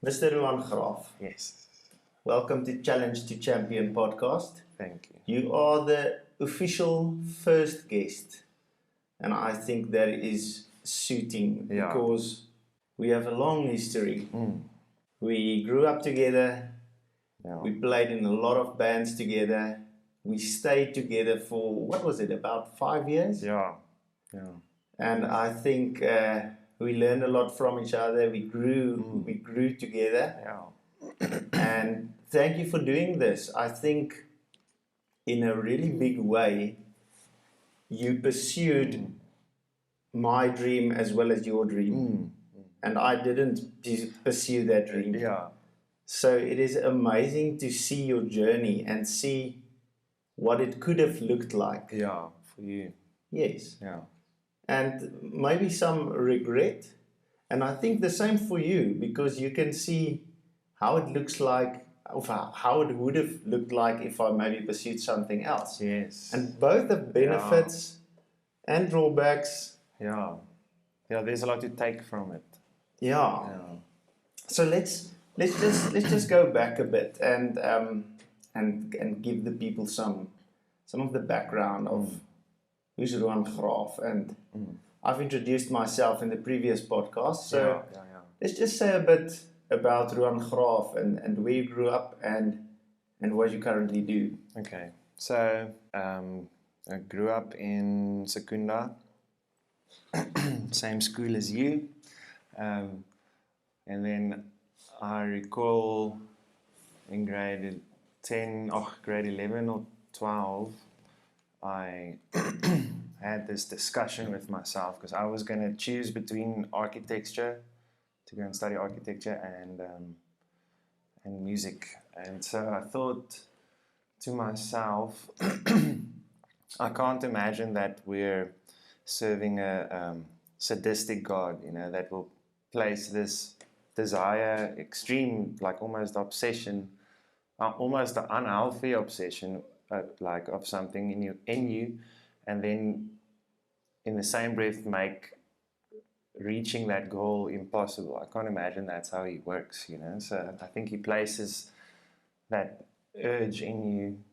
Mr. Ruan Graaf, Yes, welcome to Challenge to Champion podcast. thank you. You are the official first guest, and I think that is suiting because we have a long history. We grew up together, we played in a lot of bands together, we stayed together for, what was it, about 5 years? Yeah. And I think we learned a lot from each other, we grew together. And thank you for doing this. I think in a really big way, you pursued my dream as well as your dream. And I didn't pursue that dream. So it is amazing to see your journey and see what it could have looked like. For you. Yes. And maybe some regret. And I think the same for you, because you can see how it looks like, or how it would have looked like if I maybe pursued something else. Yes. And both the benefits and drawbacks. There's a lot to take from it. So let's just go back a bit and give the people some of the background of who's Ruan Graaf. And I've introduced myself in the previous podcast. So let's just say a bit about Ruan Graaf and where you grew up and what you currently do. Okay, so I grew up in Secunda, same school as you, and then I recall in grade 11 or 12, I had this discussion with myself because I was going to choose between architecture, to go and study architecture, and music. And so I thought to myself, I can't imagine that we're serving a sadistic God, that will place this desire, extreme, like almost obsession, almost an unhealthy obsession, like of something in you, and then in the same breath make reaching that goal impossible. I can't imagine that's how he works, So I think he places that urge in you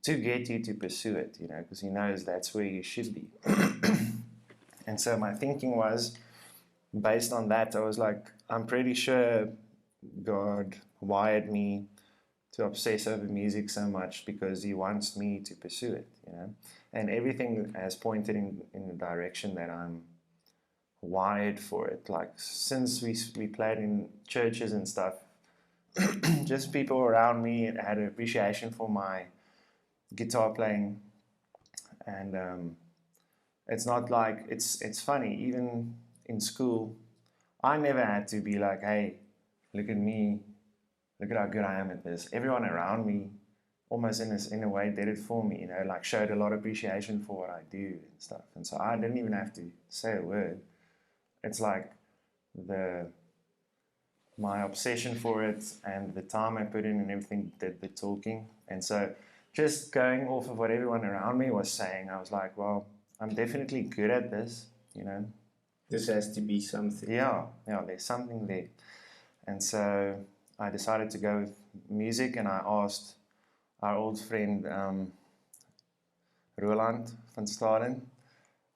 to get you to pursue it, because he knows that's where you should be. And so my thinking was, based on that, I was like, I'm pretty sure God wired me to obsess over music so much because he wants me to pursue it, And everything has pointed in the direction that I'm wired for it. Like since we played in churches and stuff, just people around me had an appreciation for my guitar playing, and it's not like it's funny. Even in school, I never had to be like, hey, look at me, look at how good I am at this. Everyone around me, almost in a way, did it for me. Like showed a lot of appreciation for what I do and stuff. And so I didn't even have to say a word. It's like my obsession for it and the time I put in and everything did the talking. And so just going off of what everyone around me was saying, I was like, well, I'm definitely good at this, This has to be something. Yeah, there's something there. And so I decided to go with music, and I asked our old friend Roland van Staden,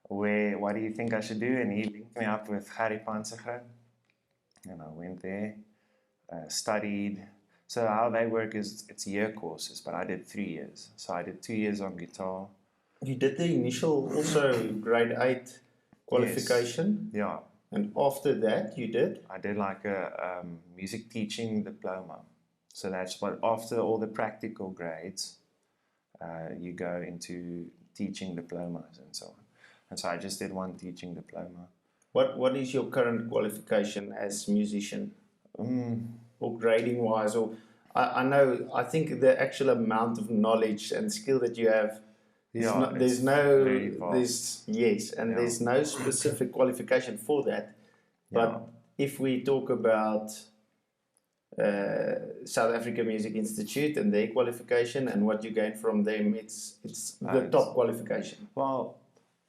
what do you think I should do? And he linked me up with Harry Panzigre. And I went there, studied. So how they work is it's year courses, but I did 3 years. So I did 2 years on guitar. You did the initial also grade 8 qualification? Yes. Yeah. And after that you did? I did like a music teaching diploma. So that's what, after all the practical grades, you go into teaching diplomas and so on. And so I just did one teaching diploma. What is your current qualification as musician? Or grading wise, or I think the actual amount of knowledge and skill that you have, there's no specific qualification for that. But if we talk about South Africa Music Institute and their qualification and what you gain from them, it's the top qualification. Well,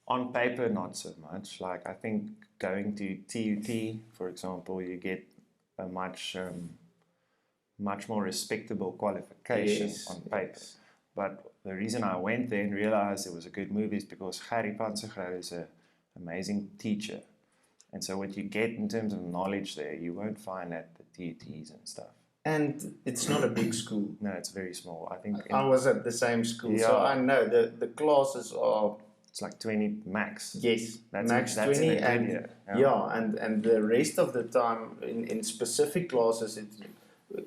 on paper, not so much. Like I think going to TUT, for example, you get a much more respectable qualification on paper. Yes. But the reason I went there and realized it was a good move is because Harry Panzergraaff is an amazing teacher. And so what you get in terms of knowledge there, you won't find at the TETs and stuff. And it's not a big school. No, it's very small. I think I was at the same school, so I know the classes are... It's like 20 max. Yes, that's 20, in a and year. and the rest of the time in specific classes,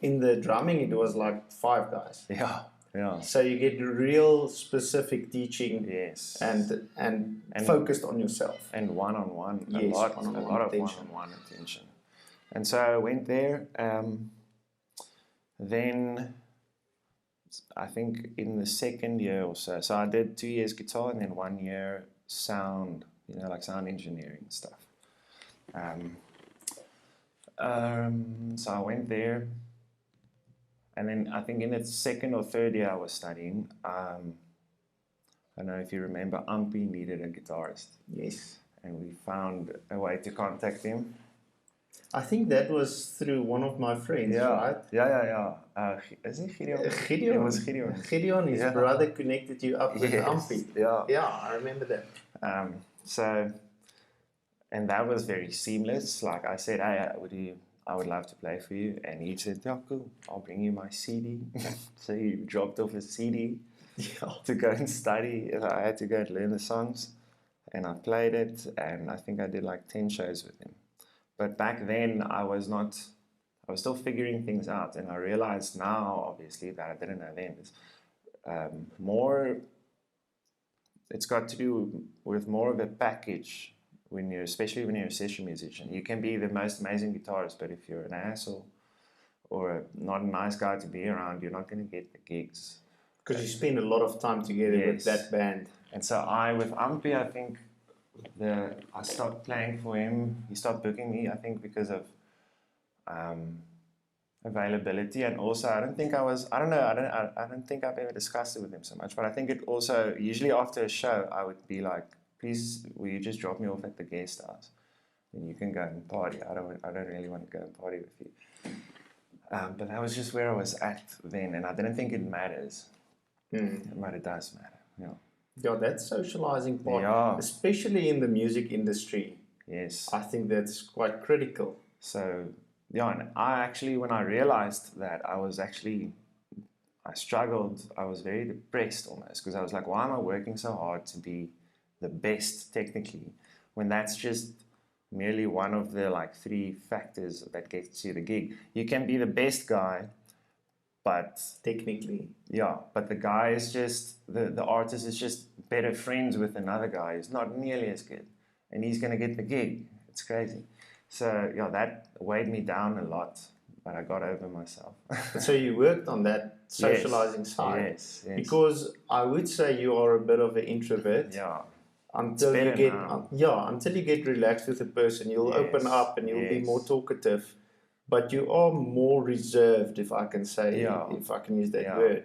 in the drumming it was like 5 guys. Yeah. So you get real specific teaching. Yes. And focused on yourself. And one-on-one, Yes, a lot of attention. one-on-one attention. And so I went there. Then I think in the second year or so I did 2 years guitar and then 1 year sound, like sound engineering stuff. So I went there, and then I think in the second or third year I was studying, I don't know if you remember, Ampie needed a guitarist. Yes. And we found a way to contact him. I think that was through one of my friends, right? Yeah. Is it Gideon? Gideon. It was Gideon. Gideon, his brother, connected you up with Ampie. Yeah, I remember that. And that was very seamless. Like I said, I would love to play for you. And he said, yeah, cool, I'll bring you my CD. So he dropped off a CD to go and study. I had to go and learn the songs. And I played it, and I think I did like 10 shows with him. But back then, I was still figuring things out, and I realized now, obviously, that I didn't know then. It's got to do with more of a package, especially when you're a session musician. You can be the most amazing guitarist, but if you're an asshole or not a nice guy to be around, you're not going to get the gigs. Because you spend a lot of time together with that band. And so with Ampie, I think I stopped playing for him. He stopped booking me, I think, because of availability, and also I don't think I've ever discussed it with him so much. But I think it also, usually after a show, I would be like, please, will you just drop me off at the guest house, and you can go and party. I don't really want to go and party with you. But that was just where I was at then, and I didn't think it matters. But it does matter. Yeah, that socializing part, especially in the music industry. Yes. I think that's quite critical. So, and I actually, when I realized that, I struggled. I was very depressed almost, because I was like, why am I working so hard to be the best technically, when that's just merely one of the 3 factors that gets you the gig. You can be the best guy, but technically, but the guy is just, the artist is just better friends with another guy who's not nearly as good, and he's going to get the gig. It's crazy. So that weighed me down a lot, but I got over myself. So you worked on that socializing side. Yes. Because I would say you are a bit of an introvert. Until you get relaxed with a person, you'll open up and you'll be more talkative. But you are more reserved, if I can say, if I can use that word.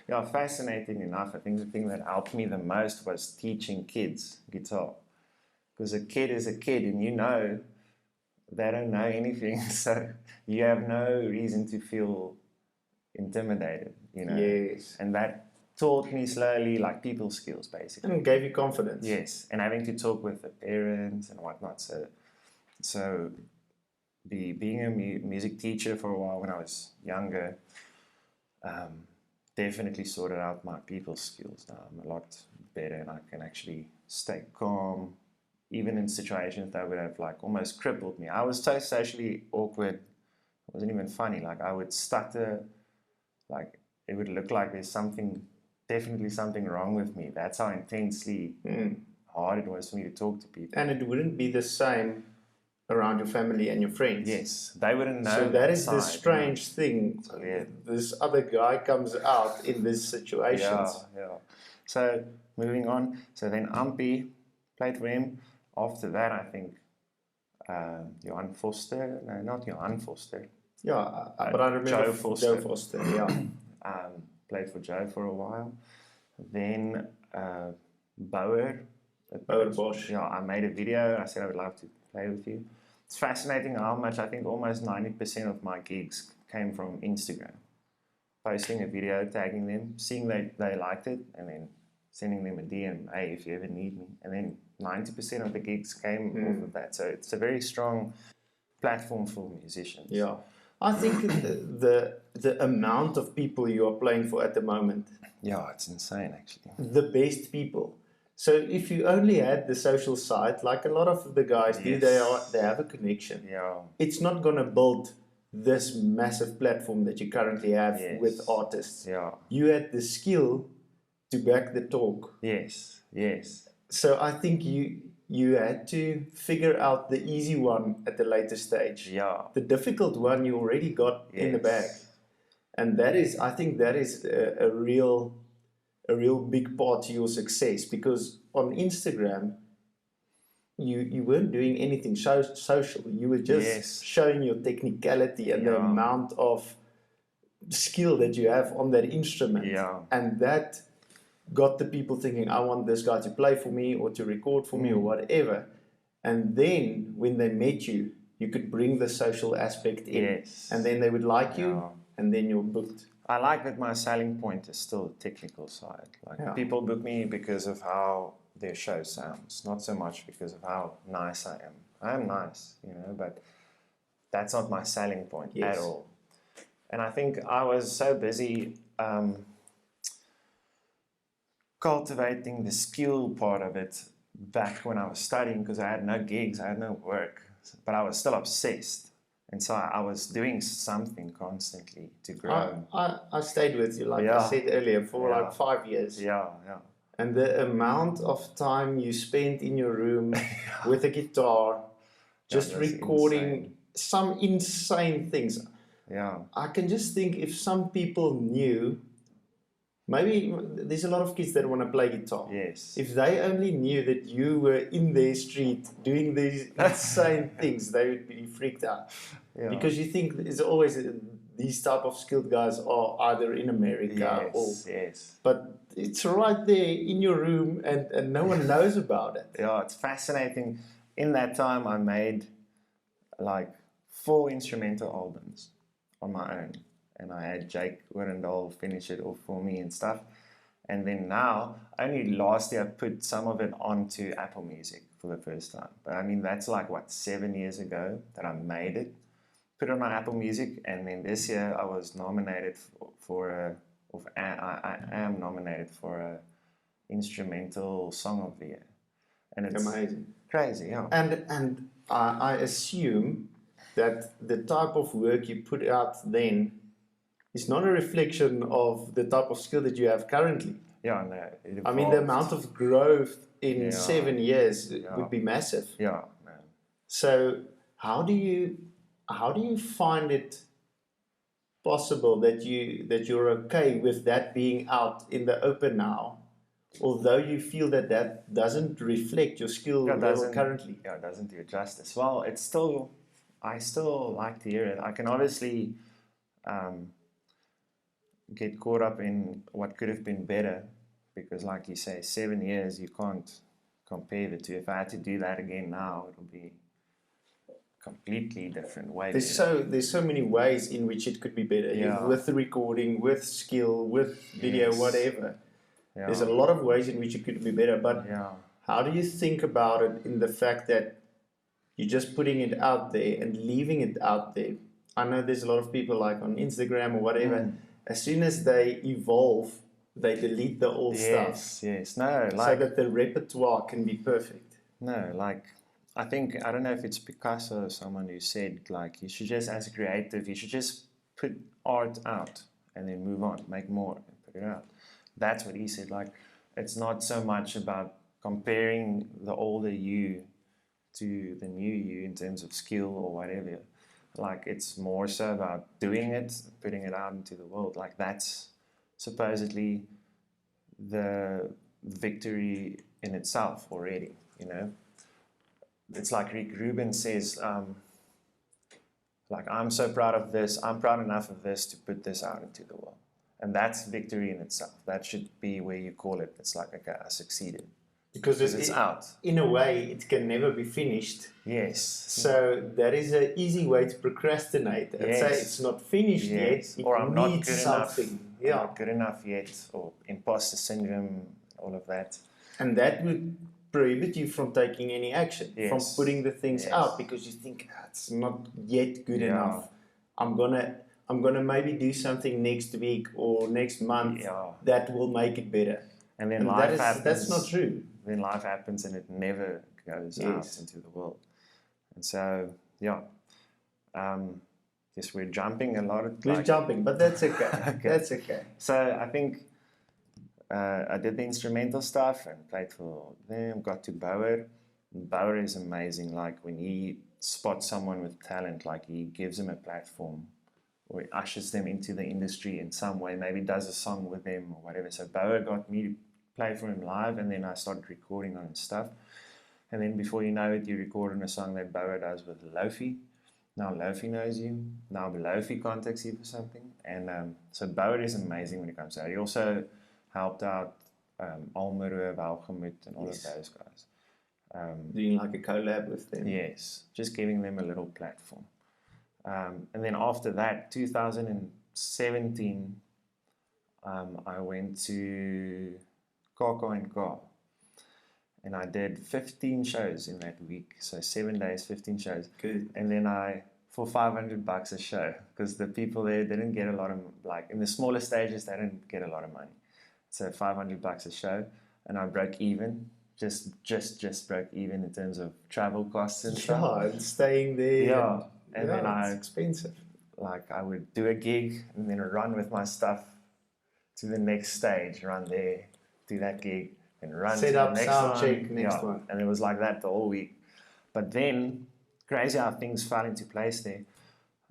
Yeah, fascinating enough. I think the thing that helped me the most was teaching kids guitar. Because a kid is a kid, and they don't know anything. So you have no reason to feel intimidated, Yes. And that taught me slowly, people skills, basically. And gave you confidence. Yes, and having to talk with the parents and whatnot. So being a music teacher for a while when I was younger definitely sorted out my people skills. Now I'm a lot better, and I can actually stay calm, even in situations that would have almost crippled me. I was so socially awkward, it wasn't even funny. I would stutter, it would look like there's definitely something wrong with me. That's how intensely hard it was for me to talk to people. And it wouldn't be the same around your family and your friends. Yes, they wouldn't know. So that is the strange thing. So, this other guy comes out in these situations. Yeah. So moving on. So then Ampie played for him. After that, I think Johan Foster. No, not Johan Foster. Yeah, but I remember Joe Foster. Joe Foster. Yeah. Played for Joe for a while. Then Bosch. Bosch. Yeah, I made a video. I said I would love to play with you. it's fascinating how much, I think almost 90% of my gigs came from Instagram. Posting a video, tagging them, seeing they liked it, and then sending them a DM, hey, if you ever need me. And then 90% of the gigs came off of that. So it's a very strong platform for musicians. Yeah. I think the amount of people you are playing for at the moment. Yeah, it's insane actually. The best people. So if you only had the social side, like a lot of the guys do, they have a connection. Yeah. It's not going to build this massive platform that you currently have with artists. Yeah. You had the skill to back the talk. Yes, yes. So I think you had to figure out the easy one at the later stage. Yeah. The difficult one you already got in the bag. And that is, I think that is a real big part to your success, because on Instagram, you weren't doing anything social. You were just showing your technicality and the amount of skill that you have on that instrument. Yeah. And that got the people thinking, I want this guy to play for me or to record for me or whatever. And then when they met you, you could bring the social aspect in. Yes. And then they would like you, and then you're booked. I like that my selling point is still the technical side. Like people book me because of how their show sounds, not so much because of how nice I am. I am nice, you know, but that's not my selling point at all. And I think I was so busy cultivating the skill part of it back when I was studying, because I had no gigs, I had no work, but I was still obsessed. And so I was doing something constantly to grow. I stayed with you, like I said earlier, for like 5 years. Yeah, yeah. And the amount of time you spent in your room with a guitar, just recording some insane things. Yeah. I can just think if some people knew, maybe there's a lot of kids that want to play guitar. Yes. If they only knew that you were in their street doing these insane things, they would be freaked out. Yeah. Because you think it's always these type of skilled guys are either in America or... Yes. But it's right there in your room and no one knows about it. Yeah, it's fascinating. In that time, I made like 4 instrumental albums on my own. And I had Jake Wierendahl finish it off for me and stuff. And then now, only last year I put some of it onto Apple Music for the first time. But I mean, that's like, 7 years ago that I made it. Put it on my Apple Music, and then this year I was nominated I am nominated for a instrumental song of the year. And it's amazing. Crazy, yeah. And I assume that the type of work you put out then is not a reflection of the type of skill that you have currently. Yeah, no. I mean, the amount of growth in 7 years would be massive. Yeah, man. So how do you find it possible that you're okay with that being out in the open now, although you feel that doesn't reflect your skill level currently? Yeah, it doesn't do it justice. Well, I still like to hear it. I can obviously get caught up in what could have been better, because like you say, 7 years, you can't compare the two. If I had to do that again now, it'll be completely different way. There's so many ways in which it could be better. Yeah. With the recording, with skill, with video, whatever. Yeah. There's a lot of ways in which it could be better. But how do you think about it in the fact that you're just putting it out there and leaving it out there? I know there's a lot of people like on Instagram or whatever. As soon as they evolve, they delete the old stuff. Yes, no, so that the repertoire can be perfect. No, like, I don't know if it's Picasso or someone who said, like, you should just, as a creative, you should just put art out and then move on, make more and put it out. That's what he said. Like, it's not so much about comparing the older you to the new you in terms of skill or whatever. Like, it's more so about doing it, putting it out into the world. Like, that's supposedly the victory in itself already, you know? It's like Rick Rubin says, like, I'm so proud of this, I'm proud enough of this to put this out into the world. And that's victory in itself. That should be where you call it. It's like, okay, I succeeded. Because it's out. In a way, it can never be finished. Yes. So that is an easy way to procrastinate and say it's not finished yet. It or I'm not needs good something. enough. Yeah. I'm not good enough yet, or imposter syndrome, all of that. And that would prohibit you from taking any action, from putting the things out, because you think it's not yet good enough. I'm gonna maybe do something next week or next month that will make it better. And then life happens. That's not true. Then life happens and it never goes out into the world. And so, yes, we're jumping a lot. We're jumping, but that's okay. That's okay. So I think I did the instrumental stuff and played for them, got to Bauer. And Bauer is amazing. Like when he spots someone with talent, like he gives them a platform or he ushers them into the industry in some way, maybe does a song with them or whatever. So Bauer got me to play for him live, and then I started recording on his stuff. And then before you know it, you record on a song that Bauer does with Lofi. Now Lofi knows you. Now Lofi contacts you for something. And so Bauer is amazing when it comes to that. He also helped out Almere, Walgemoed, and all of those guys. Doing like a collab with them. Yes, just giving them a little platform. And then after that, 2017, I went to K, and I did 15 shows in that week. So 7 days, 15 shows. Good. And then for $500 a show, because the people there didn't get a lot of, like in the smaller stages, they didn't get a lot of money. So $500 a show, and I broke even. Just broke even in terms of travel costs and stuff. Yeah, and staying there. Yeah. And then it's expensive. Like I would do a gig and then run with my stuff to the next stage, run there, do that gig, and run Set to up, the next sound one. check, next one. And it was like that the whole week. But then, crazy how things fell into place there.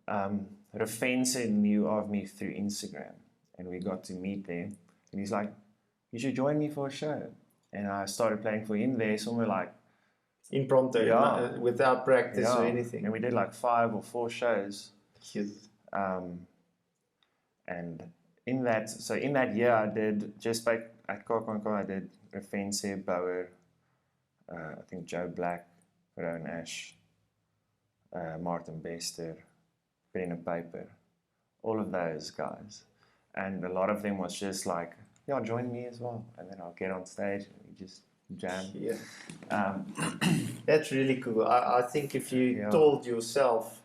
Rafense knew of me through Instagram, and we got to meet there. And he's like, "You should join me for a show." And I started playing for him there, somewhere like impromptu, without practice or anything. And we did like 5 or 4 shows. Yes. And in that year, I did just like at K, I did Rafense, Bauer, I think Joe Black, Rowan Ash, Martin Bester, Peyper, all of those guys. And a lot of them was just like, join me as well. And then I'll get on stage and we just jam. Yeah. That's really cool. I think if you told yourself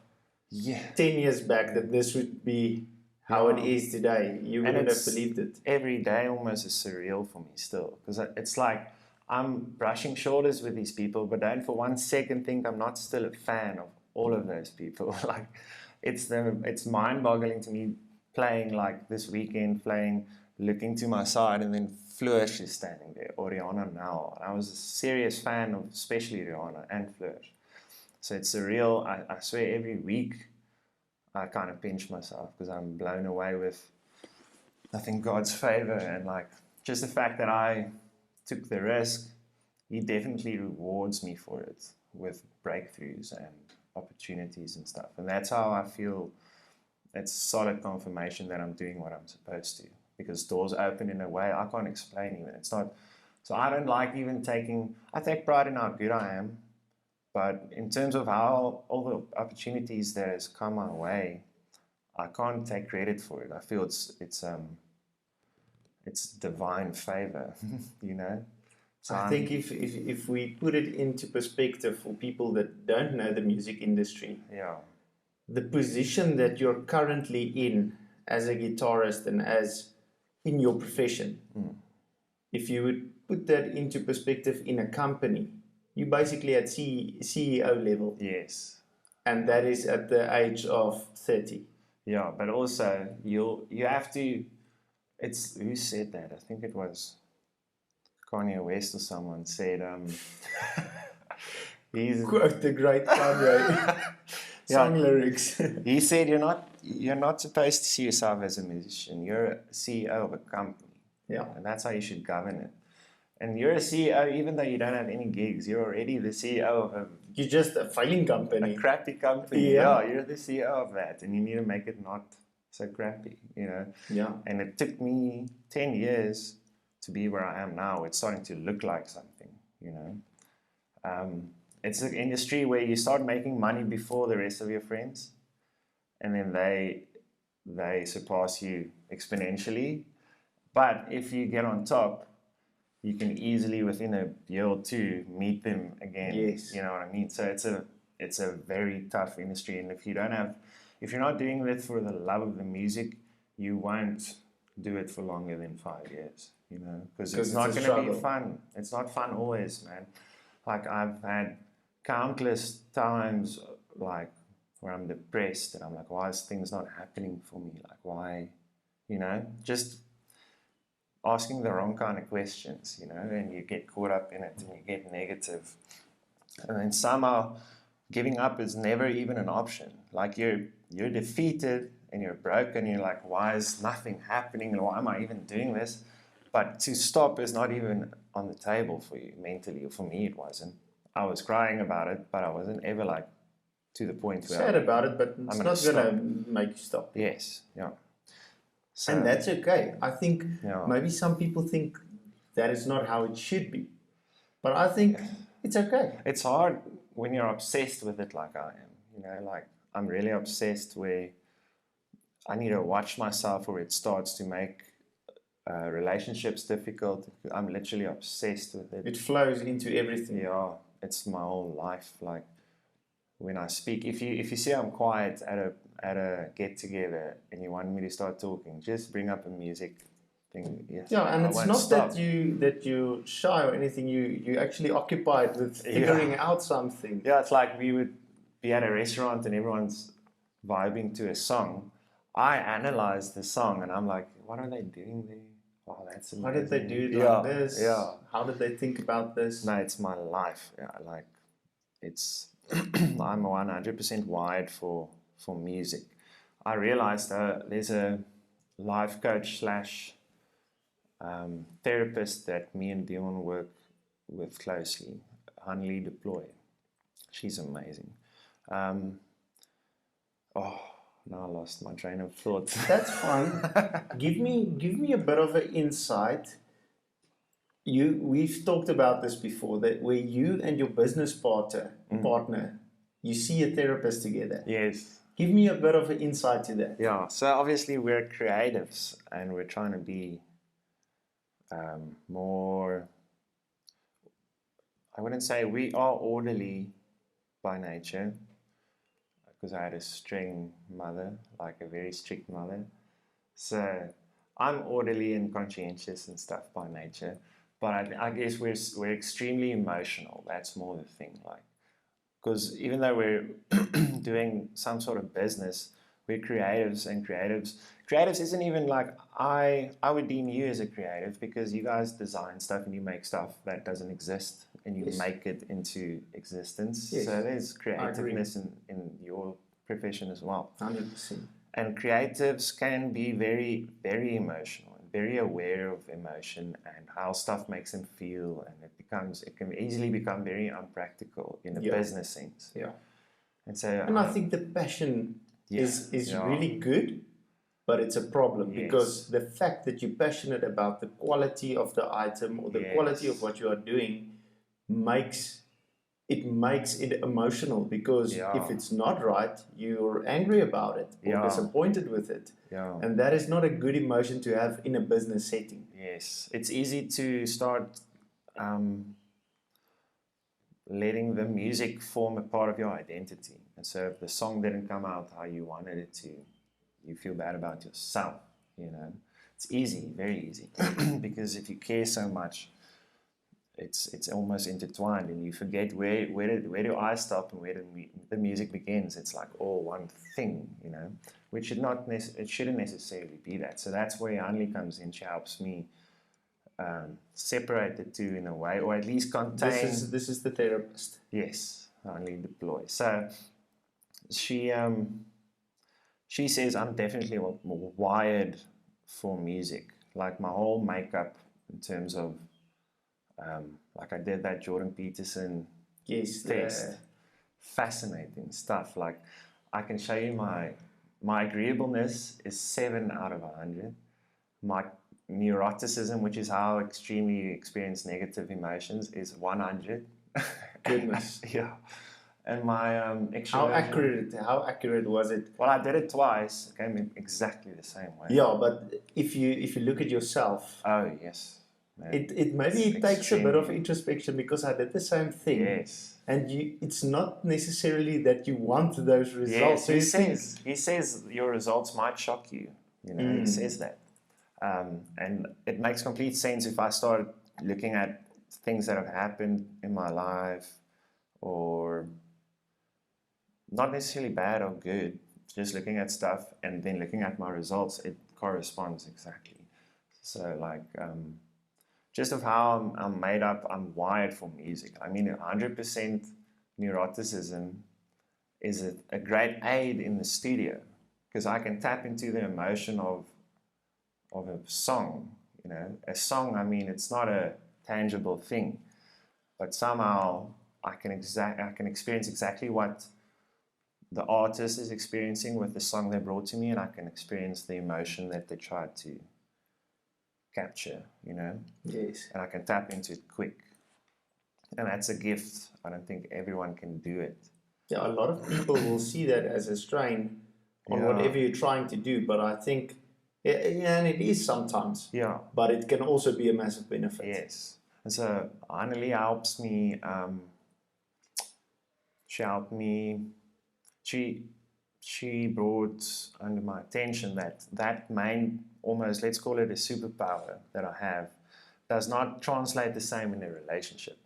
10 years back that this would be how it is today, you wouldn't have believed it. Every day almost is surreal for me still. Because it's like I'm brushing shoulders with these people, but don't for 1 second think I'm not still a fan of all of those people. Like it's mind-boggling to me playing like this weekend, looking to my side, and then Flourish is standing there, or RIANA now. I was a serious fan of especially RIANA and Flourish. So it's surreal. I swear every week I kind of pinch myself because I'm blown away with, I think, God's favor, and like just the fact that I took the risk. He definitely rewards me for it with breakthroughs and opportunities and stuff. And that's how I feel. It's solid confirmation that I'm doing what I'm supposed to, because doors open in a way I can't explain even. It's not, so I don't like even I take pride in how good I am, but in terms of how all the opportunities that has come my way, I can't take credit for it. I feel it's divine favor, you know? So I think if we put it into perspective for people that don't know the music industry, the position that you're currently in as a guitarist and as in your profession, if you would put that into perspective in a company, you're basically at CEO level. Yes. And that is at the age of 30. Yeah, but also you have to, who said that? I think it was Kanye West or someone said, quote the great Kanye. Song lyrics. He said you're not supposed to see yourself as a musician. You're a CEO of a company. Yeah. And that's how you should govern it. And you're a CEO even though you don't have any gigs. You're already the CEO of you're just a failing company. A crappy company. Yeah, you're the CEO of that, and you need to make it not so crappy, you know. Yeah. And it took me 10 years to be where I am now. It's starting to look like something. you know. It's an industry where you start making money before the rest of your friends, and then they surpass you exponentially. But if you get on top, you can easily within a year or two meet them again. Yes. You know what I mean? So it's a very tough industry, and if you're not doing it for the love of the music, you won't do it for longer than 5 years. You know, because it's not going to be fun. It's not fun always, man. Like I've had countless times like where I'm depressed and I'm like, why is things not happening for me? Like why, you know, just asking the wrong kind of questions, you know, and you get caught up in it and you get negative. And then somehow giving up is never even an option. Like you're defeated and you're broken, you're like, why is nothing happening? Why am I even doing this? But to stop is not even on the table for you mentally. For me, it wasn't. I was crying about it, but I wasn't ever like to the point where sad about it, but it's not going to make you stop. Yes, yeah. So, and that's okay. I think maybe some people think that is not how it should be, but I think it's okay. It's hard when you're obsessed with it like I am. You know, like I'm really obsessed where I need to watch myself where it starts to make relationships difficult. I'm literally obsessed with it. It flows into everything. Yeah, it's my whole life. Like when I speak, if you see I'm quiet at a get together and you want me to start talking, just bring up a music thing. Yes, yeah, and it's not that you're shy or anything. You actually occupied with figuring out something. Yeah, it's like we would be at a restaurant and everyone's vibing to a song. I analyze the song and I'm like, what are they doing there? Wow, that's amazing. How did they do it like this? Yeah. How did they think about this? No, it's my life. Yeah, like it's I'm 100% wired for music. I realized there's a life coach / therapist that me and Dion work with closely, Hanley Deploy. She's amazing. Now I lost my train of thought. That's fine. Give me a bit of an insight. We've talked about this before, that where you and your business partner, you see a therapist together. Yes. Give me a bit of an insight to that. Yeah. So obviously we're creatives and we're trying to be more. I wouldn't say we are orderly by nature, because I had a strict mother, like a very strict mother. So I'm orderly and conscientious and stuff by nature, but I guess we're extremely emotional. That's more the thing, like, because even though we're doing some sort of business, we're creatives, and creatives isn't even like I would deem you as a creative, because you guys design stuff and you make stuff that doesn't exist and you make it into existence. Yes. So there's creativeness in your profession as well. 100%. And creatives can be very, very emotional and very aware of emotion and how stuff makes them feel, and it can easily become very unpractical in a business sense. Yeah. And I think the passion is really good, but it's a problem because the fact that you're passionate about the quality of the item or the quality of what you are doing makes it emotional, because if it's not right, you're angry about it or disappointed with it. Yeah. And that is not a good emotion to have in a business setting. Yes. It's easy to start letting the music form a part of your identity. And so if the song didn't come out how you wanted it to, you feel bad about yourself, you know. It's easy, very easy. Because if you care so much, it's almost intertwined, and you forget where do I stop and where the music begins. It's like all one thing, you know, which it shouldn't necessarily be that. So that's where Hanley comes in. She helps me separate the two in a way, or at least contain. This is the therapist. Yes, Hanley Deploy. So she says I'm definitely wired for music. Like my whole makeup in terms of like I did that Jordan Peterson test. Fascinating stuff. Like I can show you my agreeableness is 7 out of 100. My neuroticism, which is how extremely you experience negative emotions, is 100. Goodness. Yeah. And my How accurate was it? Well, I did it twice. It came in exactly the same way. Yeah, but if you look at yourself, oh yes, man. it maybe takes a bit of introspection, because I did the same thing. Yes. And it's not necessarily that you want those results. Yes, he says your results might shock you. You know, he says that, and it makes complete sense if I start looking at things that have happened in my life, or not necessarily bad or good, just looking at stuff and then looking at my results, it corresponds exactly. So like, just of how I'm made up, I'm wired for music. I mean, 100% neuroticism is a great aid in the studio, because I can tap into the emotion of a song. You know, a song, I mean, it's not a tangible thing, but somehow I can experience exactly what the artist is experiencing with the song they brought to me, and I can experience the emotion that they tried to capture, you know? Yes. And I can tap into it quick. And that's a gift. I don't think everyone can do it. Yeah, a lot of people will see that as a strain on whatever you're trying to do, but I think, and it is sometimes, but it can also be a massive benefit. Yes. And so Annelie helps me, she helped me. She brought under my attention that main, almost, let's call it a superpower that I have, does not translate the same in a relationship.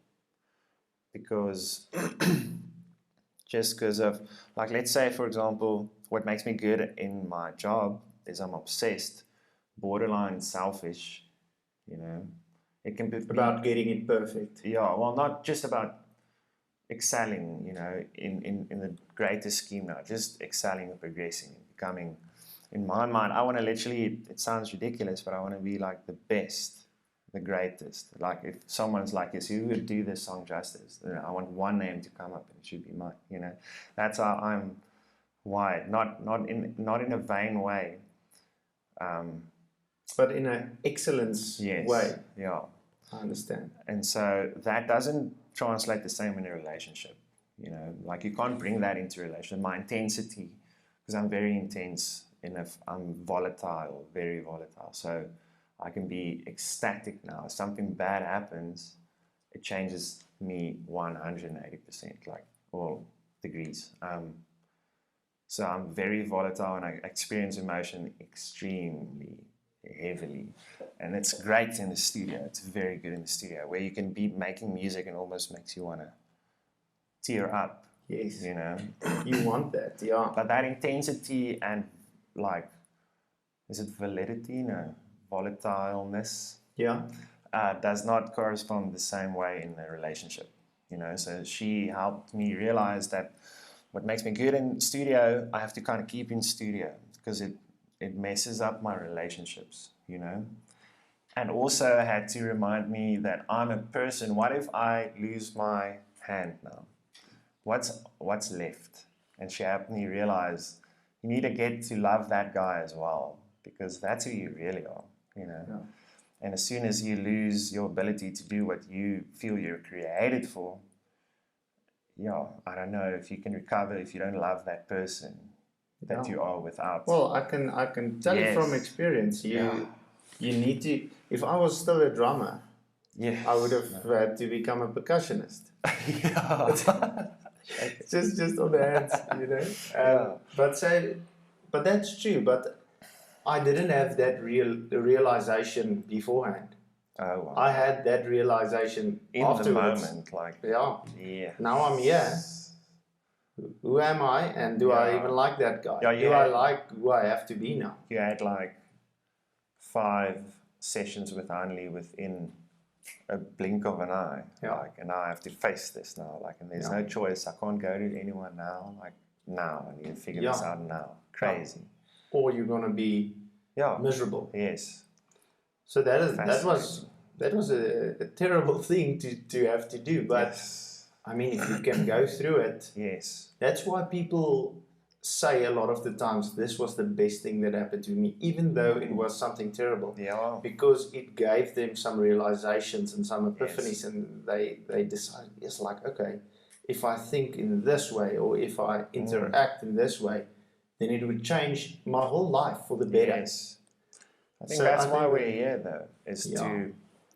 Because just because of, like, let's say, for example, what makes me good in my job is I'm obsessed, borderline selfish, you know. It can be about getting it perfect. Yeah, well, not just about excelling, you know, in the greater scheme now, just excelling and progressing and becoming, in my mind, I want to literally, it sounds ridiculous, but I want to be like the best, the greatest. Like if someone's like, yes, who would do this song justice? You know, I want one name to come up and it should be mine, you know. That's how I'm wired, not in a vain way. But in an excellence way. Yeah. I understand. And so that doesn't translate the same in a relationship. You know, like you can't bring that into a relationship. My intensity, because I'm very intense, I'm volatile, very volatile. So I can be ecstatic now. If something bad happens, it changes me 180%, like all degrees. So I'm very volatile and I experience emotion extremely heavily, and it's great in the studio. It's very good in the studio, where you can be making music and almost makes you want to tear up. Yes, you know, you want that, yeah. But that intensity and, like, is it validity? No, volatileness. Yeah, does not correspond the same way in the relationship. You know, so she helped me realize that what makes me good in studio, I have to kind of keep in studio, because it messes up my relationships, you know. And also had to remind me that I'm a person. What if I lose my hand now? What's left? And she helped me realize you need to get to love that guy as well, because that's who you really are, you know. Yeah. And as soon as you lose your ability to do what you feel you're created for, yeah, I don't know if you can recover if you don't love that person that you are without. Well, I can tell you from experience. You need to. If I was still a drummer, I would have had to become a percussionist. just on the hands, you know. But that's true. But I didn't have that realization beforehand. Oh, wow. I had that realization in afterwards. The moment, like Now I'm here. Who am I, and do I even like that guy? Do I like who I have to be now? You had like 5 sessions with Annelie within a blink of an eye, like, and now I have to face this now, like, and there's no choice. I can't go to anyone now. Like, now I need to figure this out now. Crazy. Or you're gonna be miserable. Yes. So that was a terrible thing to have to do, but I mean, if you can go through it, that's why people say a lot of the times this was the best thing that happened to me, even though it was something terrible, because it gave them some realizations and some epiphanies, and they decided, it's like, okay, if I think in this way, or if I interact in this way, then it would change my whole life for the better. Yes. I think that's why we're here, though, is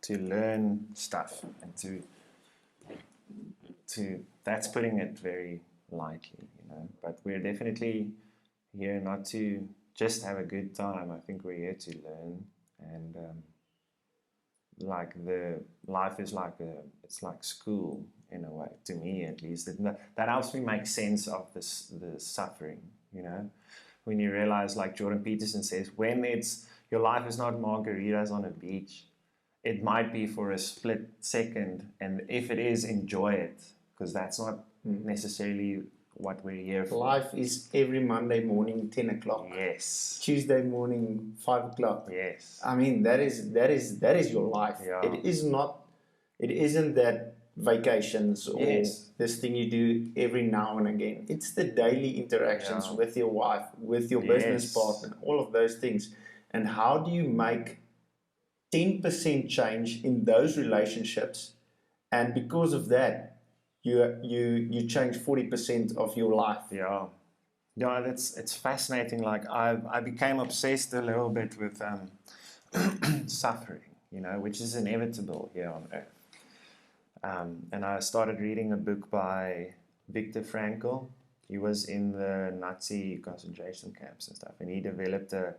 to learn stuff, and to that's putting it very lightly, but we're definitely here not to just have a good time. I think we're here to learn, and like the life is it's like school in a way, to me at least. That helps me make sense of the suffering, when you realize, like Jordan Peterson says, when your life is not margaritas on a beach, it might be for a split second, and if it is, enjoy it, because that's not necessarily what we're here for. Life is every Monday morning 10 o'clock. Yes. Tuesday morning 5 o'clock. Yes. I mean, that is your life. Yeah. It isn't that vacations or this thing you do every now and again. It's the daily interactions with your wife, with your business partner, all of those things. And how do you make 10% change in those relationships, and because of that, you change 40% of your life. Yeah, it's fascinating. Like I became obsessed a little bit with suffering, which is inevitable here on earth. And I started reading a book by Viktor Frankl. He was in the Nazi concentration camps and stuff, and he developed a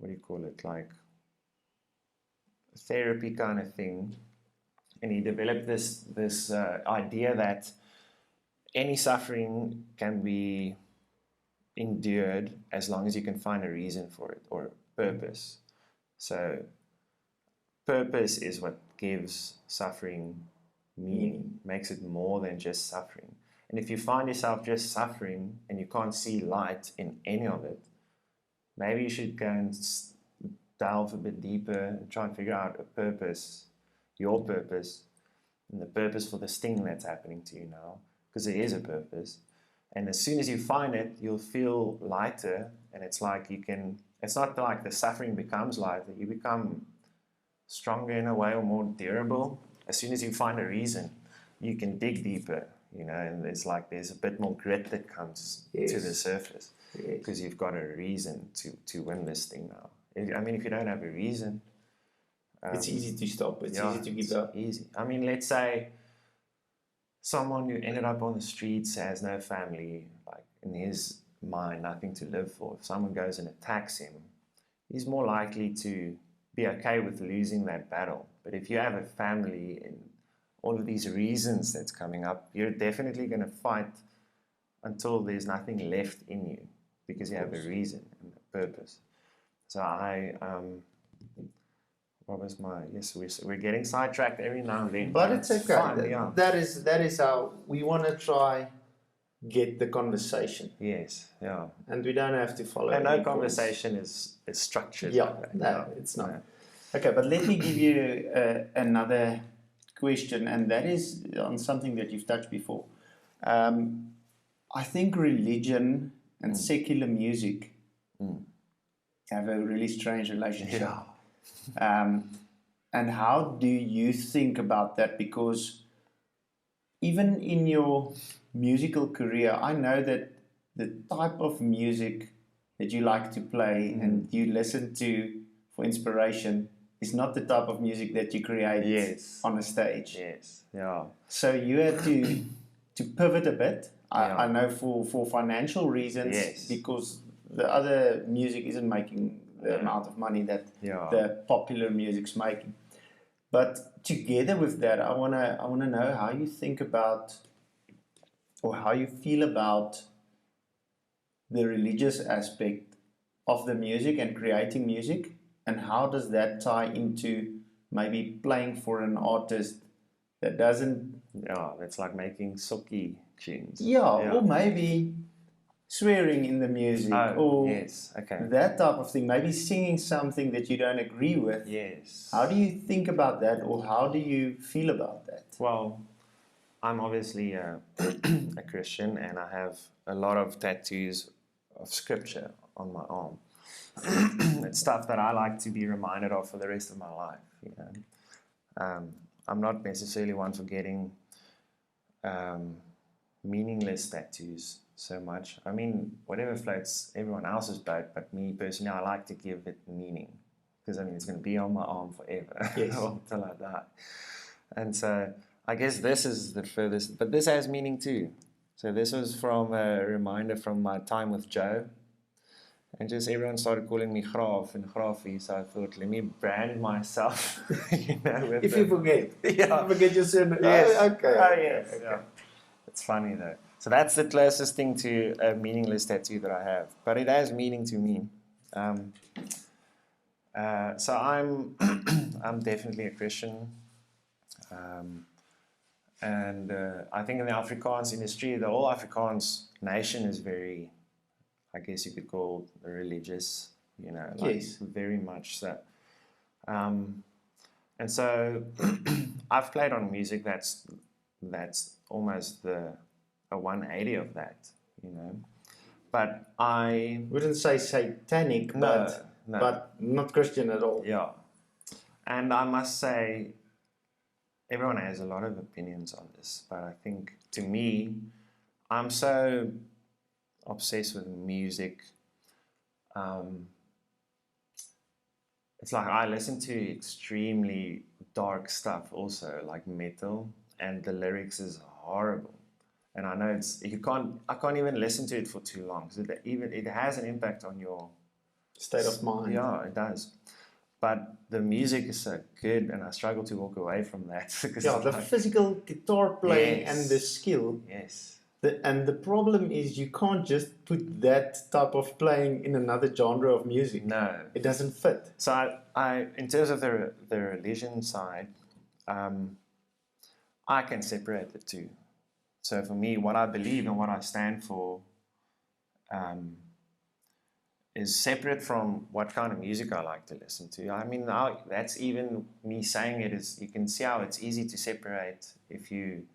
what do you call it, like a therapy kind of thing. And he developed this idea that any suffering can be endured as long as you can find a reason for it, or purpose. So purpose is what gives suffering meaning, makes it more than just suffering. And if you find yourself just suffering and you can't see light in any of it, maybe you should go and delve a bit deeper and try and figure out a purpose, your purpose, and the purpose for this thing that's happening to you now, because there is a purpose. And as soon as you find it, you'll feel lighter, and it's like it's not like the suffering becomes lighter, you become stronger in a way, or more durable. As soon as you find a reason, you can dig deeper, and there's a bit more grit that comes to the surface, because you've got a reason to win this thing now. I mean, if you don't have a reason, it's easy to stop. It's easy to give up. Easy. I mean, let's say someone who ended up on the streets has no family, like in his mind, nothing to live for. If someone goes and attacks him, he's more likely to be okay with losing that battle. But if you have a family and all of these reasons that's coming up, you're definitely going to fight until there's nothing left in you, because you have a reason and a purpose. So what was we're getting sidetracked every now and then. But it's okay. Fun, that is how we want to try get the conversation. Yes, yeah. And we don't have to follow. And no conversation is structured. Yeah, no, it's not. No. Okay, but let me give you another question, and that is on something that you've touched before. I think religion and secular music have a really strange relationship. Yeah. And how do you think about that? Because even in your musical career, I know that the type of music that you like to play and you listen to for inspiration is not the type of music that you create on a stage. Yes. Yeah. So you had to pivot a bit. I know for financial reasons, because the other music isn't making the amount of money that the popular music's making. But together with that, I wanna know how you think about, or how you feel about, the religious aspect of the music and creating music, and how does that tie into maybe playing for an artist that doesn't... Yeah, it's like making socky tunes. Or maybe swearing in the music, or that type of thing, maybe singing something that you don't agree with. Yes. How do you think about that, or how do you feel about that? Well, I'm obviously a Christian, and I have a lot of tattoos of scripture on my arm. It's stuff that I like to be reminded of for the rest of my life. You know, I'm not necessarily one for getting meaningless tattoos so much. I mean, whatever floats everyone else's boat, but me personally, I like to give it meaning, because I mean, it's going to be on my arm forever. Yes. Until I die. And so I guess this is the furthest, but this has meaning too. So this was from a reminder from my time with Joe. And just everyone started calling me Graaf and Graafie, so I thought, let me brand myself. You know, with If you forget. Yeah. You forget your surname. Yes. Oh, okay. Oh, yes. Okay. Yeah. It's funny though. So that's the closest thing to a meaningless tattoo that I have. But it has meaning to me. So I'm I'm definitely a Christian. And I think in the Afrikaans industry, the whole Afrikaans nation is very, I guess you could call religious, you know, like Yes. very much so. And so I've played on music that's almost a 180 of that, you know. But I Wouldn't say satanic, no. but not Christian at all. Yeah. And I must say, everyone has a lot of opinions on this, but I think to me, I'm so obsessed with music. It's like I listen to extremely dark stuff also, like metal, and the lyrics is horrible. And I know I can't even listen to it for too long, because it has an impact on your State of mind. Yeah, it does. But the music is so good, and I struggle to walk away from that. Yeah, the physical guitar playing Yes. and the skill. Yes. And the problem is you can't just put that type of playing in another genre of music. No. It doesn't fit. So I in terms of the religion side, I can separate the two. So for me, what I believe and what I stand for is separate from what kind of music I like to listen to. I mean, now that's even me saying it is, you can see how it's easy to separate if you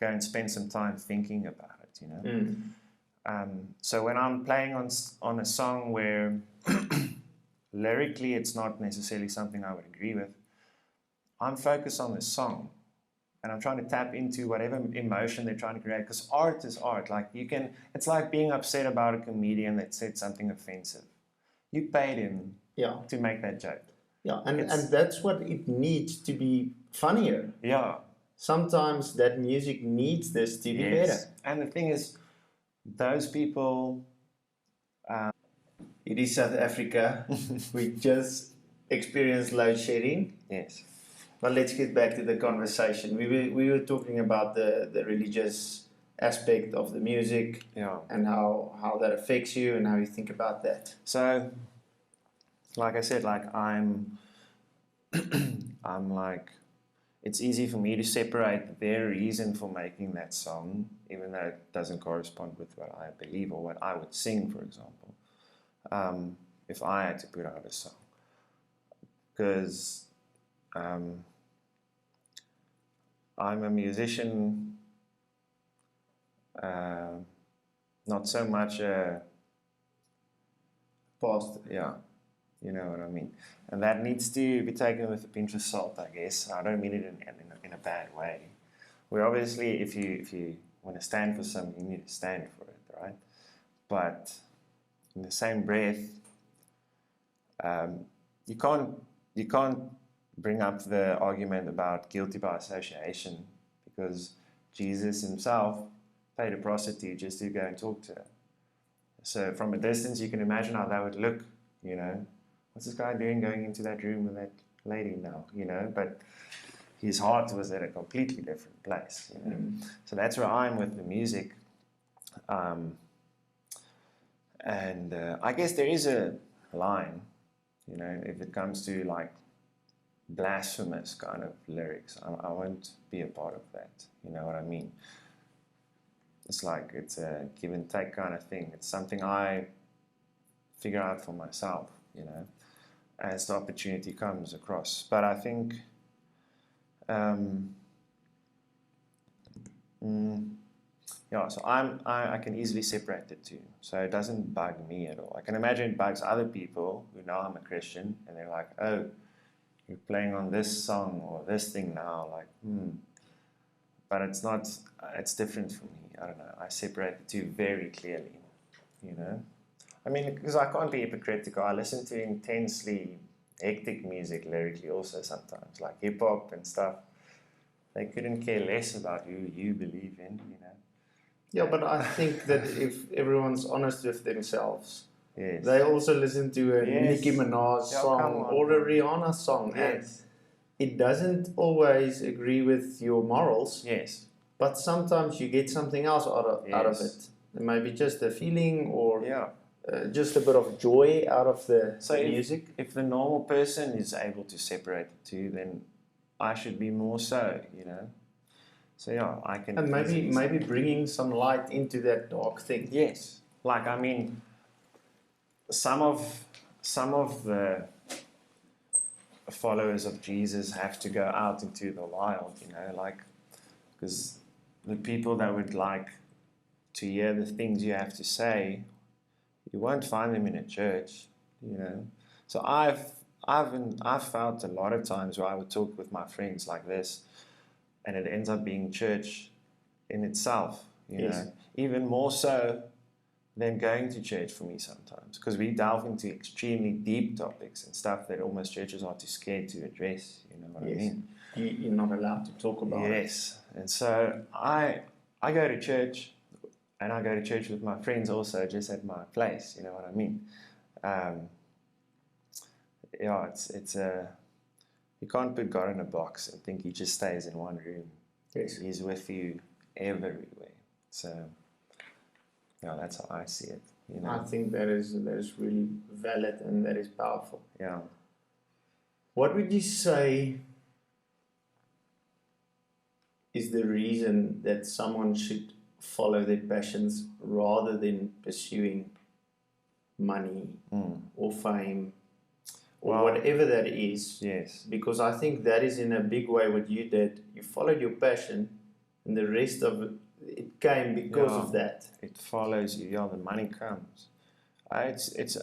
go and spend some time thinking about it, you know. So when I'm playing on a song where lyrically it's not necessarily something I would agree with, I'm focused on the song, and I'm trying to tap into whatever emotion they're trying to create, because art is art. Like it's like being upset about a comedian that said something offensive. You paid him to make that joke. Yeah, and that's what it needs to be funnier. Yeah. Sometimes that music needs this to be better. And the thing is, those people... It is South Africa. We just experienced load shedding. Yes. But let's get back to the conversation. We were talking about the religious aspect of the music, and how that affects you and how you think about that. So, like I said, like I'm like, it's easy for me to separate their reason for making that song, even though it doesn't correspond with what I believe or what I would sing, for example, if I had to put out a song. Because I'm a musician, not so much a pastor, you know what I mean. And that needs to be taken with a pinch of salt, I guess. I don't mean it in a bad way. Where obviously, if you want to stand for something, you need to stand for it, right? But in the same breath, you can't bring up the argument about guilty by association, because Jesus himself paid a prostitute just to go and talk to her. So from a distance, you can imagine how that would look, you know. What's this guy doing going into that room with that lady now, you know? But his heart was at a completely different place, you know. So that's where I'm with the music. And I guess there is a line, you know, if it comes to like blasphemous kind of lyrics, I won't be a part of that, you know what I mean? It's like, it's a give and take kind of thing. It's something I figure out for myself, you know, as the opportunity comes across. But I think Yeah, so I can easily separate the two. So it doesn't bug me at all. I can imagine it bugs other people who know I'm a Christian and they're like, oh, you're playing on this song or this thing now, like, But it's not, it's different for me. I don't know. I separate the two very clearly, you know. I mean, because I can't be hypocritical. I listen to intensely hectic music lyrically also sometimes, like hip hop and stuff. They couldn't care less about who you believe in, you know. Yeah, but I think that if everyone's honest with themselves, Yes. they also listen to a Yes. Nicki Minaj song or a Rihanna song, and Yes. it doesn't always agree with your morals. Yes. But sometimes you get something else out of it. Maybe just a feeling or just a bit of joy out of the music. If the normal person is able to separate the two, then I should be more so, you know. So yeah, I can. And maybe bringing some light into that dark thing. Yes. Like, I mean, some of the followers of Jesus have to go out into the wild, you know, like, because the people that would like to hear the things you have to say, you won't find them in a church, you know. So I've felt a lot of times where I would talk with my friends like this, and it ends up being church in itself, you know, even more so than going to church for me sometimes, because we delve into extremely deep topics and stuff that almost churches are too scared to address, you know what I mean? You're not allowed to talk about it. Yes, and so I go to church, and I go to church with my friends also, just at my place, you know what I mean? Yeah, it's you can't put God in a box and think he just stays in one room. Yes. He's with you everywhere. So yeah, that's how I see it. You know? I think that is really valid and that is powerful. Yeah. What would you say is the reason that someone should follow their passions rather than pursuing money or fame or whatever that is? Yes. Because I think that is in a big way what you did. You followed your passion and the rest of it came because of that. It follows you. Yeah, the money comes. It's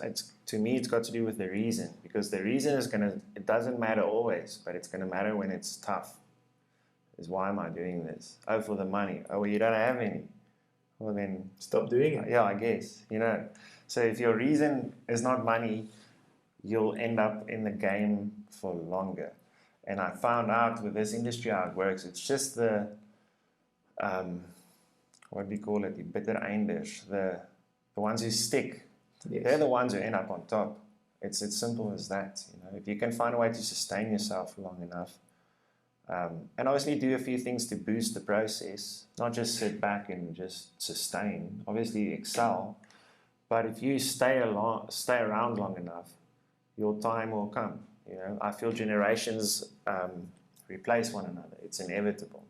to me, it's got to do with the reason, because the reason is it doesn't matter always, but it's gonna matter when it's tough. Is why am I doing this? Oh, for the money. Oh, well, you don't have any. Well, then stop doing it. Yeah, I guess, you know. So if your reason is not money, you'll end up in the game for longer. And I found out with this industry how it works. It's just the what do we call it? The bitter einders, the ones who stick. Yes. They're the ones who end up on top. It's as simple as that. You know, if you can find a way to sustain yourself long enough, and obviously do a few things to boost the process, not just sit back and just sustain. Obviously excel, but if you stay around long enough, your time will come. You know, I feel generations replace one another. It's inevitable.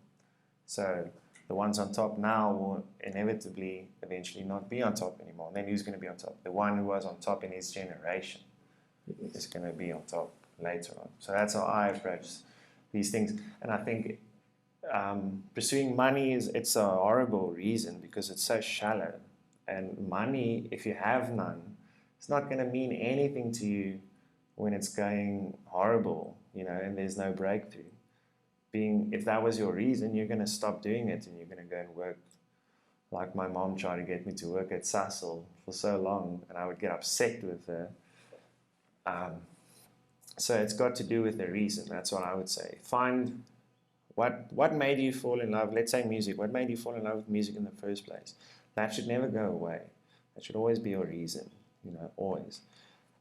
So the ones on top now will inevitably eventually not be on top anymore. Then who's going to be on top? The one who was on top in his generation is going to be on top later on. So that's how I approach these things. And I think pursuing money it's a horrible reason because it's so shallow. And money, if you have none, it's not going to mean anything to you when it's going horrible, you know, and there's no breakthrough. If that was your reason, you're going to stop doing it and you're going to go and work. Like my mom tried to get me to work at Sasol for so long, and I would get upset with her. So it's got to do with the reason. That's what I would say. Find what made you fall in love. Let's say music. What made you fall in love with music in the first place? That should never go away. That should always be your reason, you know, always.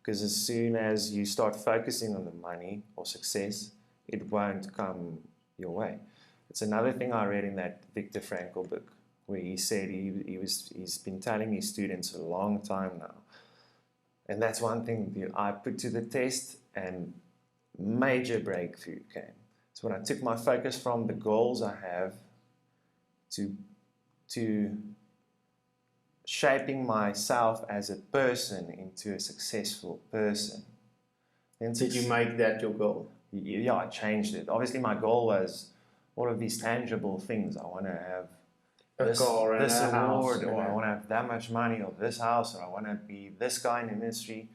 Because as soon as you start focusing on the money or success, it won't come your way. It's another thing I read in that Viktor Frankl book, where he said he's been telling his students a long time now. And that's one thing that I put to the test, and major breakthrough came. So when I took my focus from the goals I have to shaping myself as a person into a successful person. Did you make that your goal? Yeah, I changed it. Obviously, my goal was all of these tangible things. I want to have a car and this a house. award, or I want to have that much money, or this house, or I want to be this guy in the industry.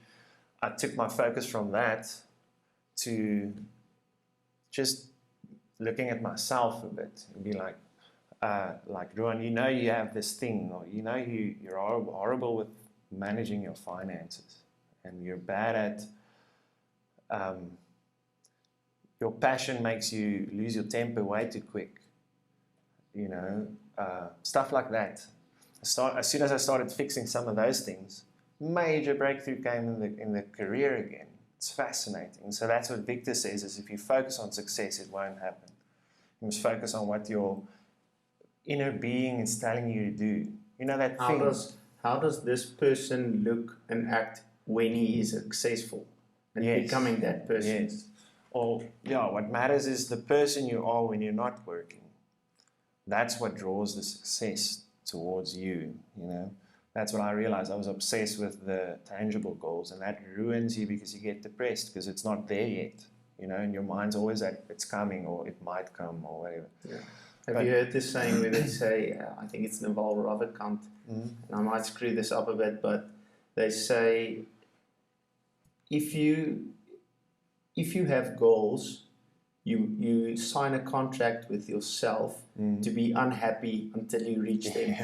I took my focus from that to just looking at myself a bit and be like Ruan, you know you have this thing, or you know you're horrible with managing your finances, and you're bad at your passion makes you lose your temper way too quick. You know, stuff like that. As soon as I started fixing some of those things, major breakthrough came in the career again. It's fascinating. So that's what Victor says, is if you focus on success, it won't happen. You must focus on what your inner being is telling you to do. You know that thing. How does this person look and act when he is successful and becoming that person? Yes. Or, what matters is the person you are when you're not working. That's what draws the success towards you, you know. That's what I realized. I was obsessed with the tangible goals, and that ruins you because you get depressed because it's not there yet, you know, and your mind's always that it's coming or it might come or whatever. Yeah. Have you heard this saying where they say, I think it's Naval Ravikant, and I might screw this up a bit, but they say, if you have goals, you sign a contract with yourself to be unhappy until you reach them.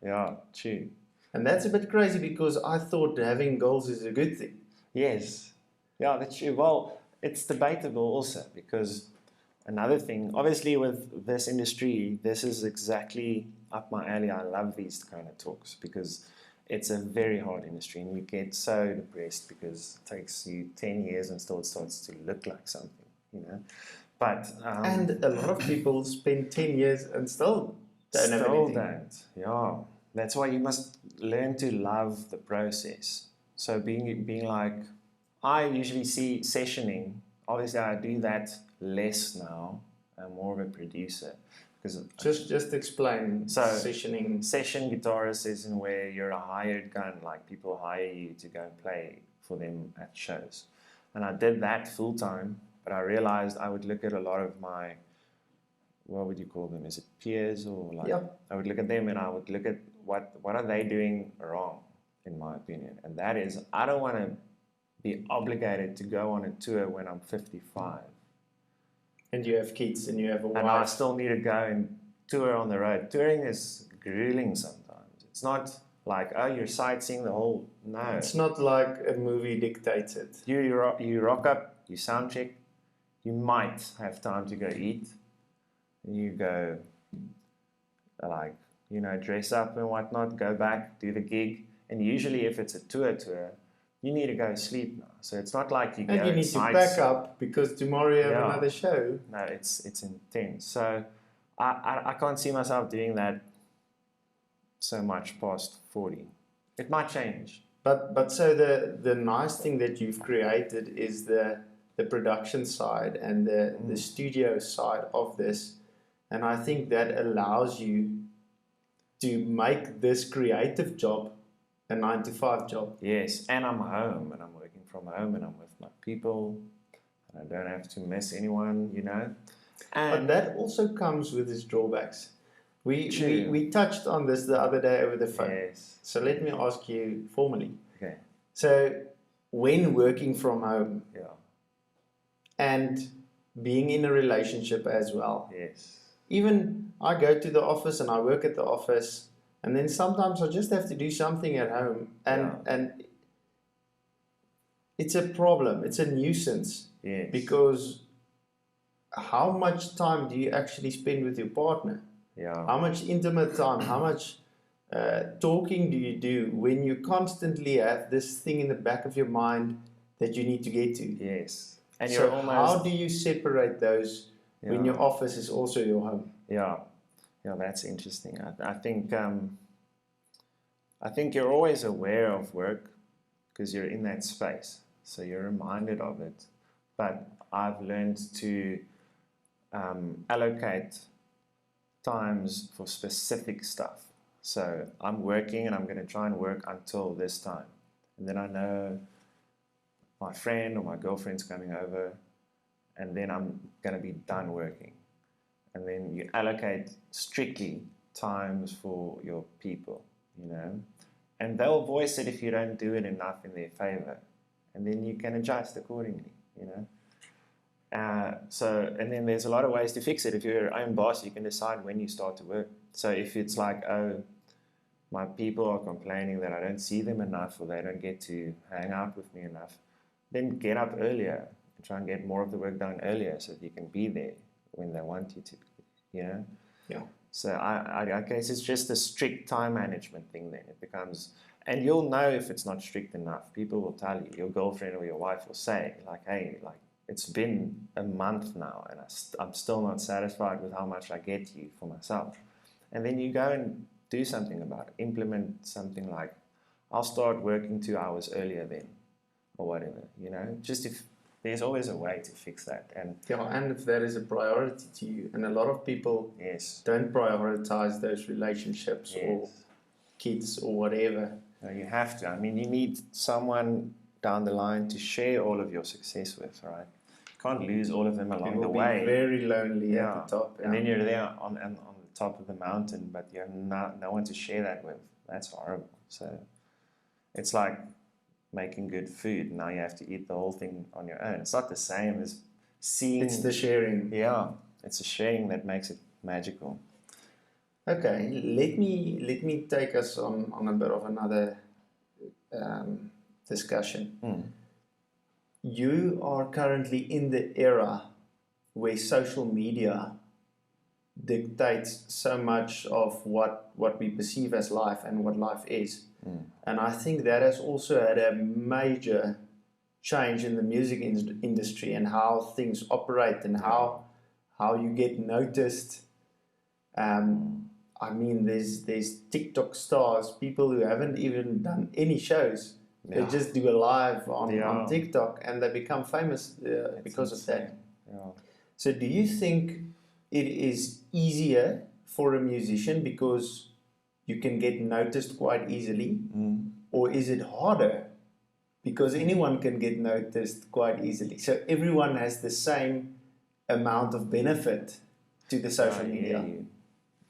Yeah, true. And that's a bit crazy because I thought having goals is a good thing. Yes. Yeah, that's true. Well, it's debatable also because another thing, obviously with this industry, this is exactly up my alley. I love these kind of talks because it's a very hard industry and you get so depressed because it takes you 10 years and still it starts to look like something, you know. But and a lot of people spend 10 years and still don't have anything. Yeah. That's why you must learn to love the process. So being like, I usually see sessioning. Obviously, I do that less now. I'm more of a producer. Just explain sessioning. Session guitarist is in where you're a hired gun, like people hire you to go and play for them at shows. And I did that full time, but I realized I would look at a lot of my, what would you call them? Is it peers or like? Yeah. I would look at them and I would look at what are they doing wrong, in my opinion. And that is, I don't want to be obligated to go on a tour when I'm 55. And you have kids and you have a wife. And I still need to go and tour on the road. Touring is grueling sometimes. It's not like, oh, you're sightseeing the whole, no. It's not like a movie dictated. You rock up, you sound check, you might have time to go eat. You go, like, you know, dress up and whatnot, go back, do the gig. And usually if it's a tour, you need to go sleep now. So it's not like you go and you need to back up because tomorrow you have another show. No, it's intense. So I can't see myself doing that so much past 40. It might change. But so the nice thing that you've created is the production side and the studio side of this. And I think that allows you to make this creative job a 9-to-5 job. Yes, and I'm home and I'm working from home and I'm with my people and I don't have to miss anyone, you know. But that also comes with its drawbacks. We touched on this the other day over the phone. Yes. So let me ask you formally. Okay. So when working from home and being in a relationship as well. Yes. Even I go to the office and I work at the office, and then sometimes I just have to do something at home, and it's a problem. It's a nuisance. Yes. Because how much time do you actually spend with your partner? Yeah. How much intimate time? How much talking do you do when you constantly have this thing in the back of your mind that you need to get to? Yes. And so how do you separate those when your office is also your home? Yeah, that's interesting. I think you're always aware of work because you're in that space, so you're reminded of it. But I've learned to allocate times for specific stuff. So I'm working and I'm going to try and work until this time, and then I know my friend or my girlfriend's coming over, and then I'm going to be done working. And then you allocate strictly times for your people, you know, and they'll voice it if you don't do it enough in their favor, and then you can adjust accordingly, you know. And then there's a lot of ways to fix it. If you're your own boss, you can decide when you start to work. So if it's like, oh, my people are complaining that I don't see them enough or they don't get to hang out with me enough, then get up earlier and try and get more of the work done earlier so that you can be there when they want you to, you know? Yeah. So I guess it's just a strict time management thing then. It becomes, and you'll know if it's not strict enough. People will tell you, your girlfriend or your wife will say, like, hey, like, it's been a month now and I'm still not satisfied with how much I get you for myself. And then you go and do something about it. Implement something like, I'll start working 2 hours earlier then, or whatever, you know? Just if there's always a way to fix that. And if that is a priority to you. And a lot of people don't prioritize those relationships or kids or whatever. No, you have to. I mean, you need someone down the line to share all of your success with, right? You can't lose all of them along the way. Be very lonely at the top. And then you're there on the top of the mountain, but you have no one to share that with. That's horrible. So it's like making good food. Now you have to eat the whole thing on your own. It's not the same as seeing. It's the sharing. Yeah, it's the sharing that makes it magical. Okay, let me take us on a bit of another discussion. You are currently in the era where social media dictates so much of what we perceive as life and what life is. And I think that has also had a major change in the music industry and how things operate and how you get noticed. I mean, there's TikTok stars, people who haven't even done any shows. They just do a live on TikTok and they become famous because of that. So do you think it is easier for a musician because you can get noticed quite easily? Or is it harder because anyone can get noticed quite easily? So everyone has the same amount of benefit to the social media.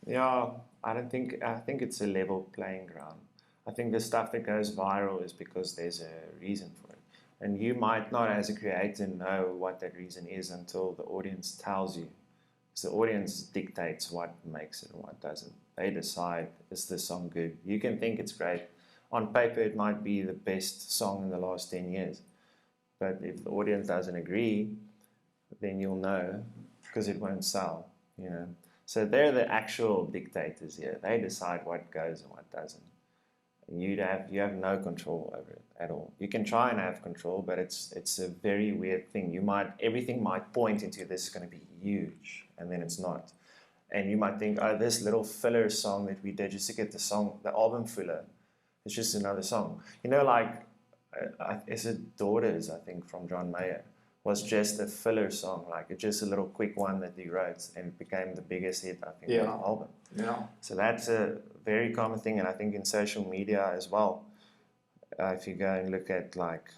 Yeah, I think it's a level playing ground. I think the stuff that goes viral is because there's a reason for it. And you might not, as a creator, know what that reason is until the audience tells you. Because the audience dictates what makes it and what doesn't. They decide, is this song good? You can think it's great. On paper, it might be the best song in the last 10 years. But if the audience doesn't agree, then you'll know, because it won't sell, you know. So they're the actual dictators here. They decide what goes and what doesn't. And you have no control over it at all. You can try and have control, but it's a very weird thing. Everything might point into this is going to be huge, and then it's not. And you might think, oh, this little filler song that we did just to get the album fuller, it's just another song. You know, like, is it Daughters, I think, from John Mayer, was just a filler song, like just a little quick one that he wrote, and it became the biggest hit, I think, of the album. Yeah. So that's a very common thing, and I think in social media as well. If you go and look at, like,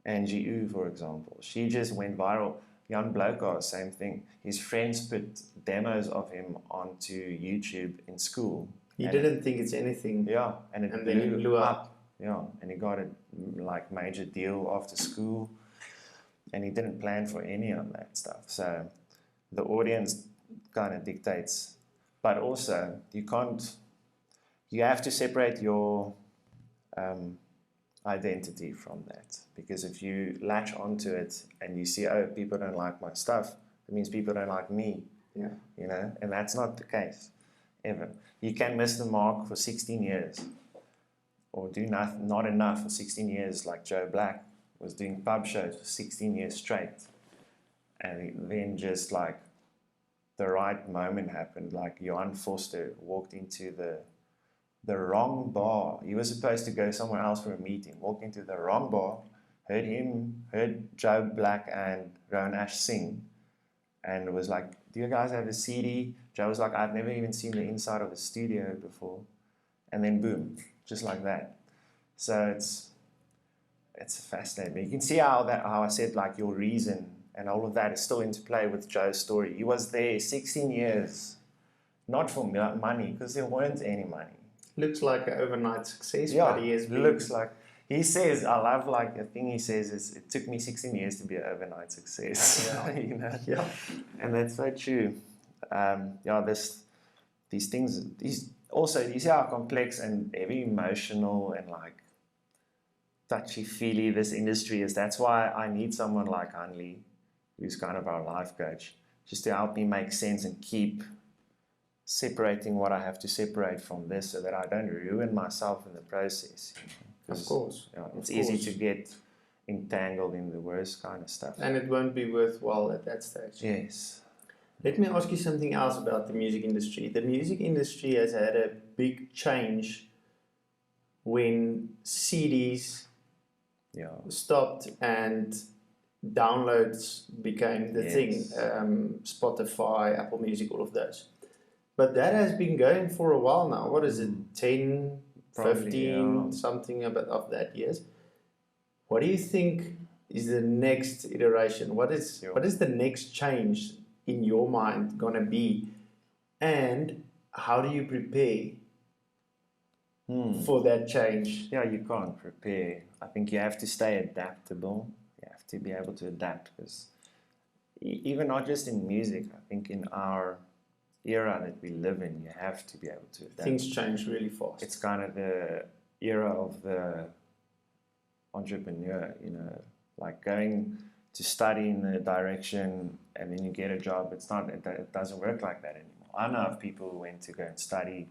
Angie U, for example, she just went viral. Jan Blokar, same thing. His friends put demos of him onto YouTube in school. He didn't think it's anything. Yeah, and then it blew up. Yeah, and he got a major deal after school, and he didn't plan for any of that stuff. So the audience kind of dictates, but also you have to separate your identity from that, because if you latch onto it and you see, oh, people don't like my stuff, it means people don't like me. Yeah. You know, and that's not the case ever. You can miss the mark for 16 years or do not enough for 16 years, like Joe Black was doing pub shows for 16 years straight, and then just like the right moment happened, like Johan Foster walked into the wrong bar. He was supposed to go somewhere else for a meeting, walked into the wrong bar, heard Joe Black and Rowan Ash sing, and was like, do you guys have a CD? Joe was like, I've never even seen the inside of a studio before. And then boom, just like that. So it's fascinating. You can see how I said, like, your reason and all of that is still into play with Joe's story. He was there 16 years not for money, because there weren't any money. Looks like an overnight success, Yeah, but he has been... looks like. He says, I love like the thing he says is, it took me 16 years to be an overnight success. Yeah. You know? Yeah. And that's so true. These things, these are complex and very emotional and like touchy-feely this industry is. That's why I need someone like Hanli, who's kind of our life coach, just to help me make sense and keep separating what I have to separate from this so that I don't ruin myself in the process. Of course. Yeah, it's easy to get entangled in the worst kind of stuff. And it won't be worthwhile at that stage. Yes. Let me ask you something else about the music industry. The music industry has had a big change when CDs stopped and downloads became the thing. Spotify, Apple Music, all of those. But that has been going for a while now. What is it? 10, probably, 15, something of that years. What do you think is the next iteration? What is the next change in your mind going to be? And how do you prepare for that change? Yeah, you can't prepare. I think you have to stay adaptable. You have to be able to adapt, because even not just in music, I think in our era that we live in, you have to be able to adapt. Things change really fast. It's kind of the era of the entrepreneur, you know, like going to study in a direction and then you get a job. It doesn't work like that anymore. I know of people who went to go and study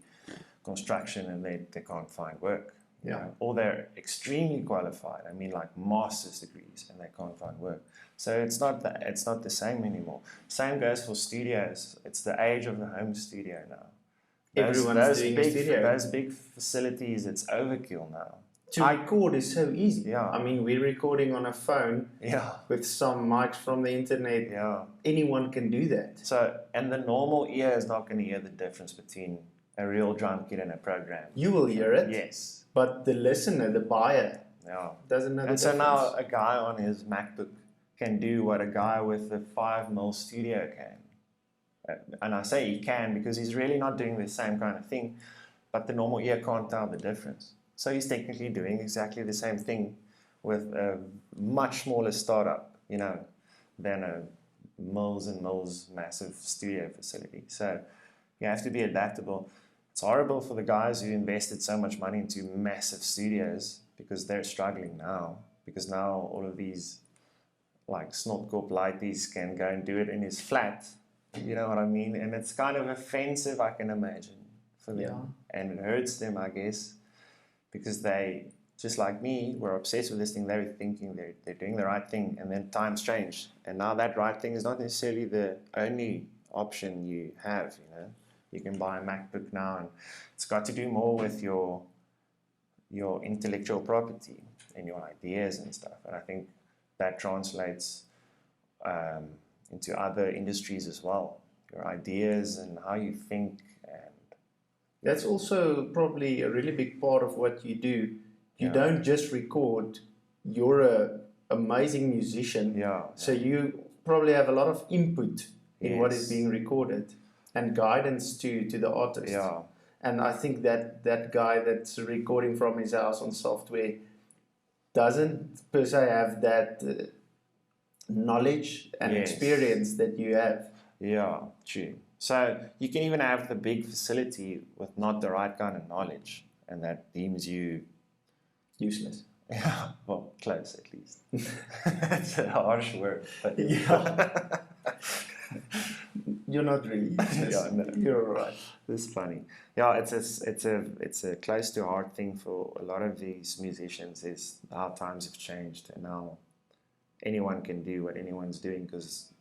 construction and they can't find work. You know? Or they're extremely qualified. I mean, like master's degrees, and they can't find work. So it's not the same anymore. Same goes for studios. It's the age of the home studio now. Everyone's doing a studio. Those big facilities, it's overkill now. To record is so easy. Yeah. I mean, we're recording on a phone with some mics from the internet. Yeah. Anyone can do that. So, and the normal ear is not going to hear the difference between a real drum kit and a program. You will hear it. Yes. But the listener, the buyer, doesn't know the difference. And so now a guy on his MacBook can do what a guy with a 5mm studio can. And I say he can because he's really not doing the same kind of thing, but the normal ear can't tell the difference. So he's technically doing exactly the same thing with a much smaller startup, you know, than a mills and mills massive studio facility. So you have to be adaptable. It's horrible for the guys who invested so much money into massive studios because they're struggling now. Because now all of these like Snortkorp lighties can go and do it in his flat. You know what I mean? And it's kind of offensive, I can imagine, for them. Yeah. And it hurts them, I guess, because they, just like me, were obsessed with this thing. They were thinking they're doing the right thing, and then times change. And now that right thing is not necessarily the only option you have, you know. You can buy a MacBook now, and it's got to do more with your intellectual property and your ideas and stuff. And I think that translates into other industries as well. Your ideas and how you think. And that's also probably a really big part of what you do. You don't just record. You're an amazing musician. So you probably have a lot of input in what is being recorded. And guidance to the artist. And I think that guy that's recording from his house on software doesn't per se have that knowledge and experience that you have. Yeah, true. So you can even have the big facility with not the right kind of knowledge, and that deems you useless. Yeah, well, close at least. It's a harsh word, but you're not really useless. No. You're all right. This is funny. Yeah, it's a close to heart thing for a lot of these musicians. Is how times have changed, and now anyone can do what anyone's doing because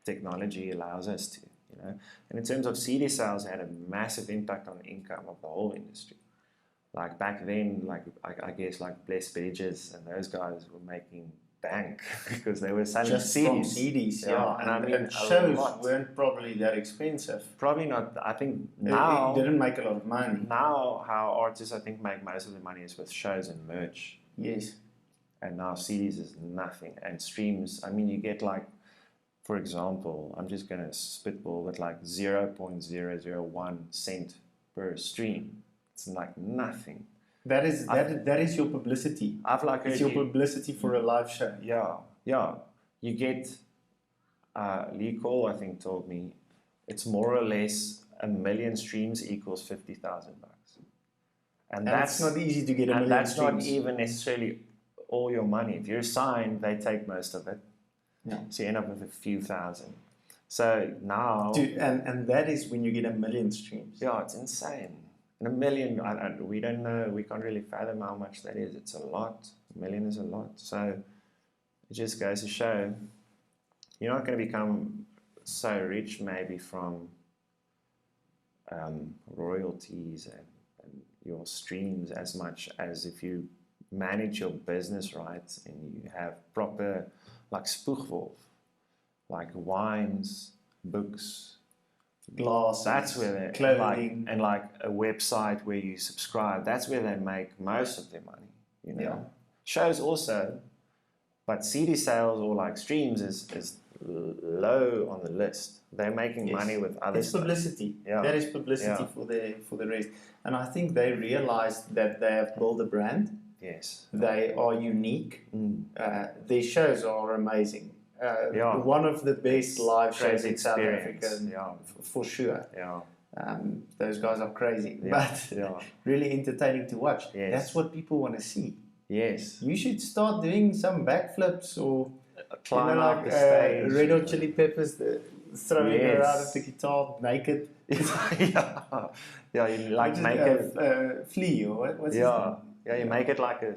technology allows us to, you know. And in terms of CD sales, it had a massive impact on the income of the whole industry. Like back then, like I guess like Bless Bridges and those guys were making bank because they were selling just CDs. From CDs, yeah. And I mean, and shows weren't probably that expensive. Probably not. I think now it didn't make a lot of money. Now, how artists I think make most of the money is with shows and merch. Yes. And now CDs is nothing, and streams. I mean, you get like for example, I'm just going to spitball with like 0.001 cent per stream. It's like nothing. That is your publicity. I've like it's your publicity for a live show. Yeah. You get, Lee Cole, I think, told me, it's more or less 1 million streams equals $50,000. And that's not easy to get 1 million that's streams. not even necessarily all your money. If you're signed, they take most of it. Yeah. So you end up with a few thousand. So now... Dude, and that is when you get 1 million streams. Yeah, it's insane. And 1 million, we don't know, we can't really fathom how much that is. It's a lot. 1 million is a lot. So it just goes to show you're not going to become so rich maybe from royalties and your streams as much as if you manage your business right and you have proper, like spoegwolf, like wines, books, glass, that's where they clothing, and like a website where you subscribe. That's where they make most of their money. You know, yeah. Shows also, but CD sales or like streams is low on the list. They're making money with other stuff. Publicity. Yeah. That is publicity for the rest. And I think they realized that they have built a brand. Yes. They are unique. Their shows are amazing. One of the best live shows in South Africa, for sure. Yeah. Those guys are crazy, but really entertaining to watch. Yes. That's what people want to see. Yes. You should start doing some backflips or climb up the stage. Red Hot Chili Peppers throwing around the guitar naked. You like make it flea or what's you make it like a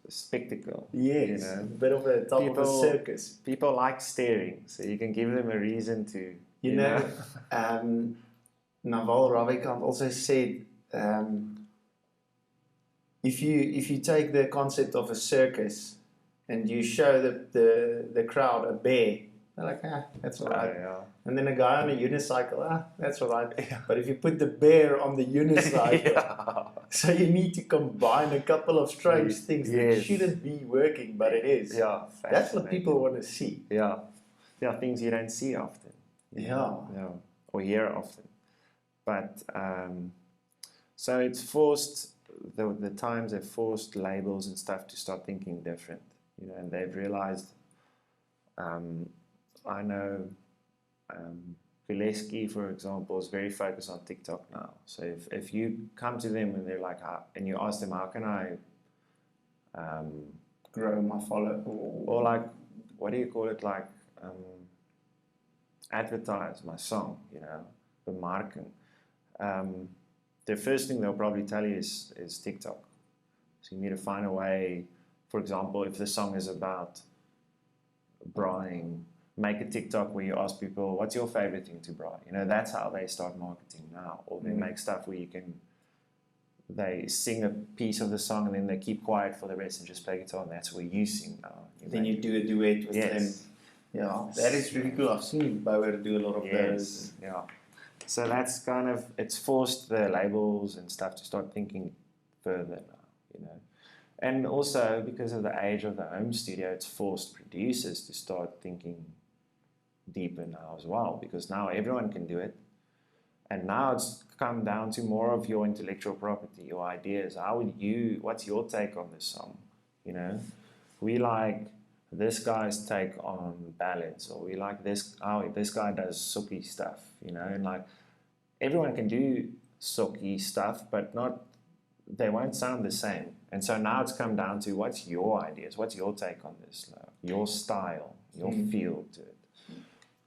spectacle. Yes, you know? a bit of a top of a circus. People like staring, so you can give them a reason to. You know. Naval Ravikant also said, if you take the concept of a circus and you show the crowd a bear, they're like, that's all right. And then a guy on a unicycle, that's all right. But if you put the bear on the unicycle, so you need to combine a couple of strange things that shouldn't be working, but it is. Yeah, that's what people want to see. Yeah, things you don't see often. Or hear often. But so it's forced. The times have forced labels and stuff to start thinking different, you know, and they've realized. I know Gillespie, for example, is very focused on TikTok now. So if you come to them and they're like, and you ask them, how can I grow my follow, or like, what do you call it, like advertise my song, you know, the marketing. The first thing they'll probably tell you is TikTok. So you need to find a way, for example, if the song is about braaiing, make a TikTok where you ask people, what's your favorite thing to braai? You know, that's how they start marketing now. Or they make stuff where they sing a piece of the song and then they keep quiet for the rest and just play guitar, and that's where you sing now. Then you do a duet with them. Yeah, that is really cool. I've seen Peyper do a lot of those. Yeah. So that's kind of, it's forced the labels and stuff to start thinking further now, you know. And also, because of the age of the home studio, it's forced producers to start thinking deeper now as well, because now everyone can do it. And now it's come down to more of your intellectual property, your ideas. What's your take on this song? You know, we like this guy's take on ballads, or we like this guy does sookie stuff, you know, and like everyone can do sookie stuff, but they won't sound the same. And so now it's come down to what's your ideas, what's your take on this, your style, your feel to it.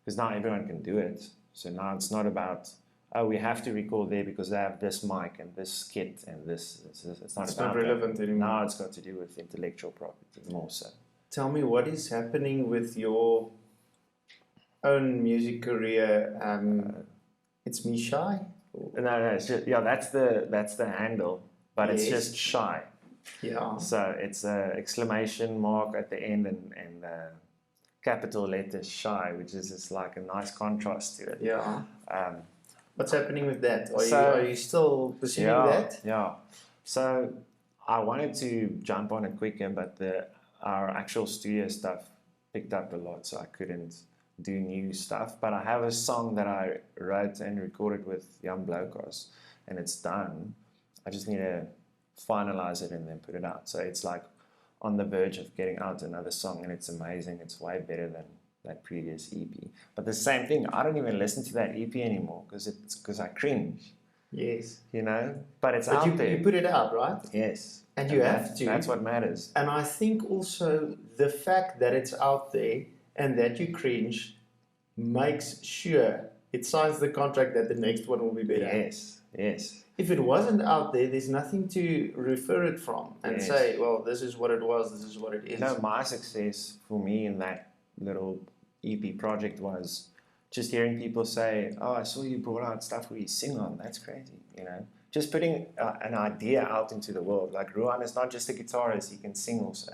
Because now everyone can do it. So now it's not about, we have to record there because they have this mic and this kit and this. It's not relevant anymore. Now it's got to do with intellectual property more so. Tell me, what is happening with your own music career? It's Me Shy? No, it's just, that's the handle, but it's just Shy. Yeah. So it's an exclamation mark at the end and capital letters Shy, which is just like a nice contrast to it. Yeah. What's happening with that? Are you still pursuing that? Yeah. So I wanted to jump on it quicker, but our actual studio stuff picked up a lot, so I couldn't do new stuff. But I have a song that I wrote and recorded with Jan Blokos, and it's done. I just need to finalize it and then put it out. So it's like on the verge of getting out another song, and it's amazing. It's way better than that previous EP. But the same thing, I don't even listen to that EP anymore because I cringe. Yes. You know, but it's But out there. you put it out, right? Yes. And you have to. That's what matters. And I think also the fact that it's out there and that you cringe makes sure it signs the contract that the next one will be better. Yes, yes. If it wasn't out there, there's nothing to refer it from and Yes. say, well, this is what it was, this is what it is. No, my success for me in that little EP project was just hearing people say, oh, I saw you brought out stuff where you sing on. That's crazy, you know. Just putting an idea out into the world. Like Ruan is not just a guitarist, he can sing also.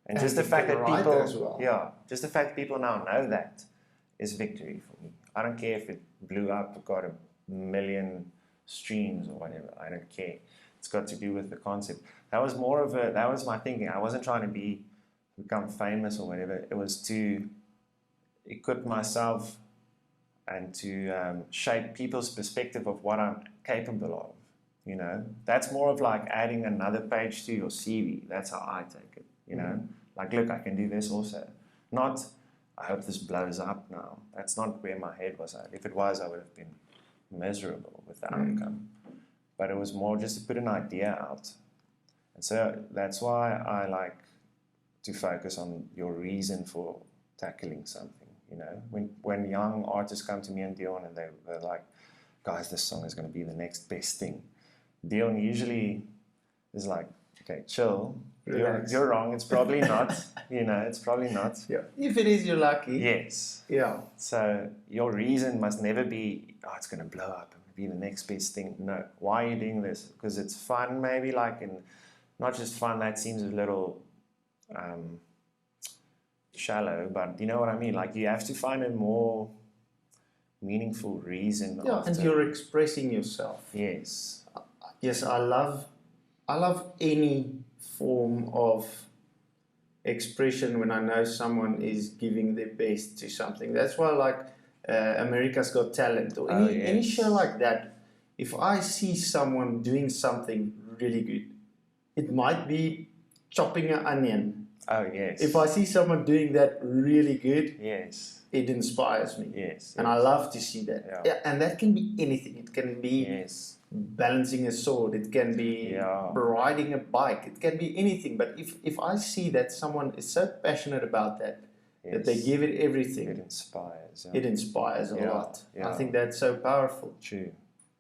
And just the fact that people, as well. yeah, just the fact people now know that is victory for me. I don't care if it blew up or got 1 million streams or whatever. I don't care. It's got to do with the concept. That was my thinking. I wasn't trying to become famous or whatever. It was to equip myself and to shape people's perspective of what I'm capable of. You know, that's more of like adding another page to your CV. That's how I take it. You know, like, look, I can do this also. Not, I hope this blows up now. That's not where my head was at. If it was, I would have been miserable with the outcome. But it was more just to put an idea out. And so that's why I like to focus on your reason for tackling something. You know, when young artists come to me and Dion and they're like, guys, this song is going to be the next best thing. Dion usually is like, okay, chill. You're wrong. It's probably not. You know, it's probably not. Yeah. If it is, you're lucky. Yes. Yeah. So your reason must never be, oh, it's going to blow up and be the next best thing. No. Why are you doing this? Because it's fun, maybe, like, and not just fun. That seems a little shallow, but you know what I mean? Like, you have to find a more meaningful reason. Yeah, and you're expressing yourself. Yes. Yes, I love any form of expression when I know someone is giving their best to something. That's why I like America's Got Talent or any show like that. If I see someone doing something really good, it might be chopping an onion. Oh, yes. If I see someone doing that really good, yes, it inspires me. Yes. And I love to see that. Yeah, and that can be anything. It can be yes. balancing a sword, it can be riding a bike, it can be anything. But if I see that someone is so passionate about that, that they give it everything, it inspires. It inspires a lot. Yeah. I think that's so powerful. True.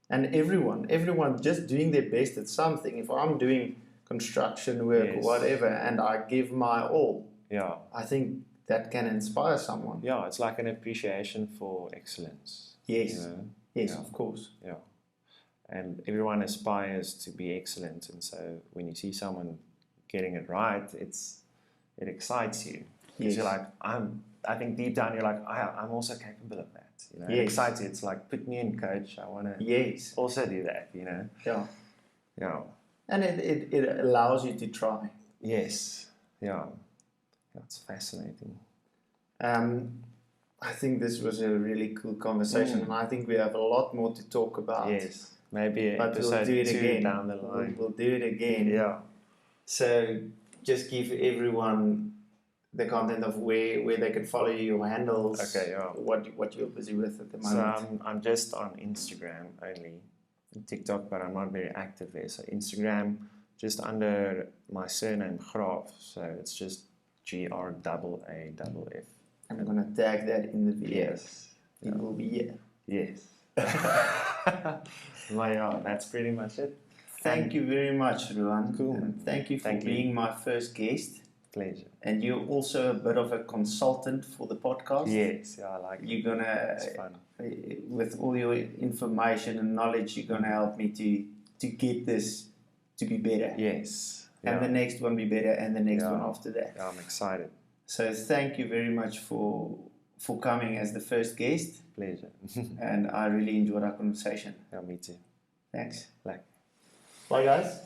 And everyone just doing their best at something. If I'm doing construction work or whatever and I give my all, I think that can inspire someone. Yeah, it's like an appreciation for excellence. Yes. You know? Yes, of course. Yeah. And everyone aspires to be excellent, and so when you see someone getting it right, it excites you. Because you're like, I think deep down you're like, I'm also capable of that. You know, it excites you. It's like, put me in, coach. I want to also do that. You know. Yeah. Yeah. And it allows you to try. Yes. Yeah. That's fascinating. I think this was a really cool conversation, and I think we have a lot more to talk about. Yes. Maybe but we'll do it again down the line. We'll do it again. Yeah. So just give everyone the content of where they can follow you, your handles. Okay. Yeah. What you're busy with at the moment. So I'm just on Instagram only, TikTok, but I'm not very active there. So Instagram, just under my surname Graaff. So it's just GRAAF. I'm gonna tag that in the video. Yes. It will be here. Yes. Well, yeah, that's pretty much it. Thank you very much, Ruan. Cool. And thank you for being my first guest. Pleasure. And you're also a bit of a consultant for the podcast. Yes, yeah, I like it. You're gonna, it's fun. With all your information and knowledge, you're gonna help me to get this to be better. Yes. And the next one be better, and the next one after that. Yeah, I'm excited. So thank you very much for coming as the first guest. Pleasure. And I really enjoyed our conversation. Yeah, me too. Thanks. Like. Bye, guys.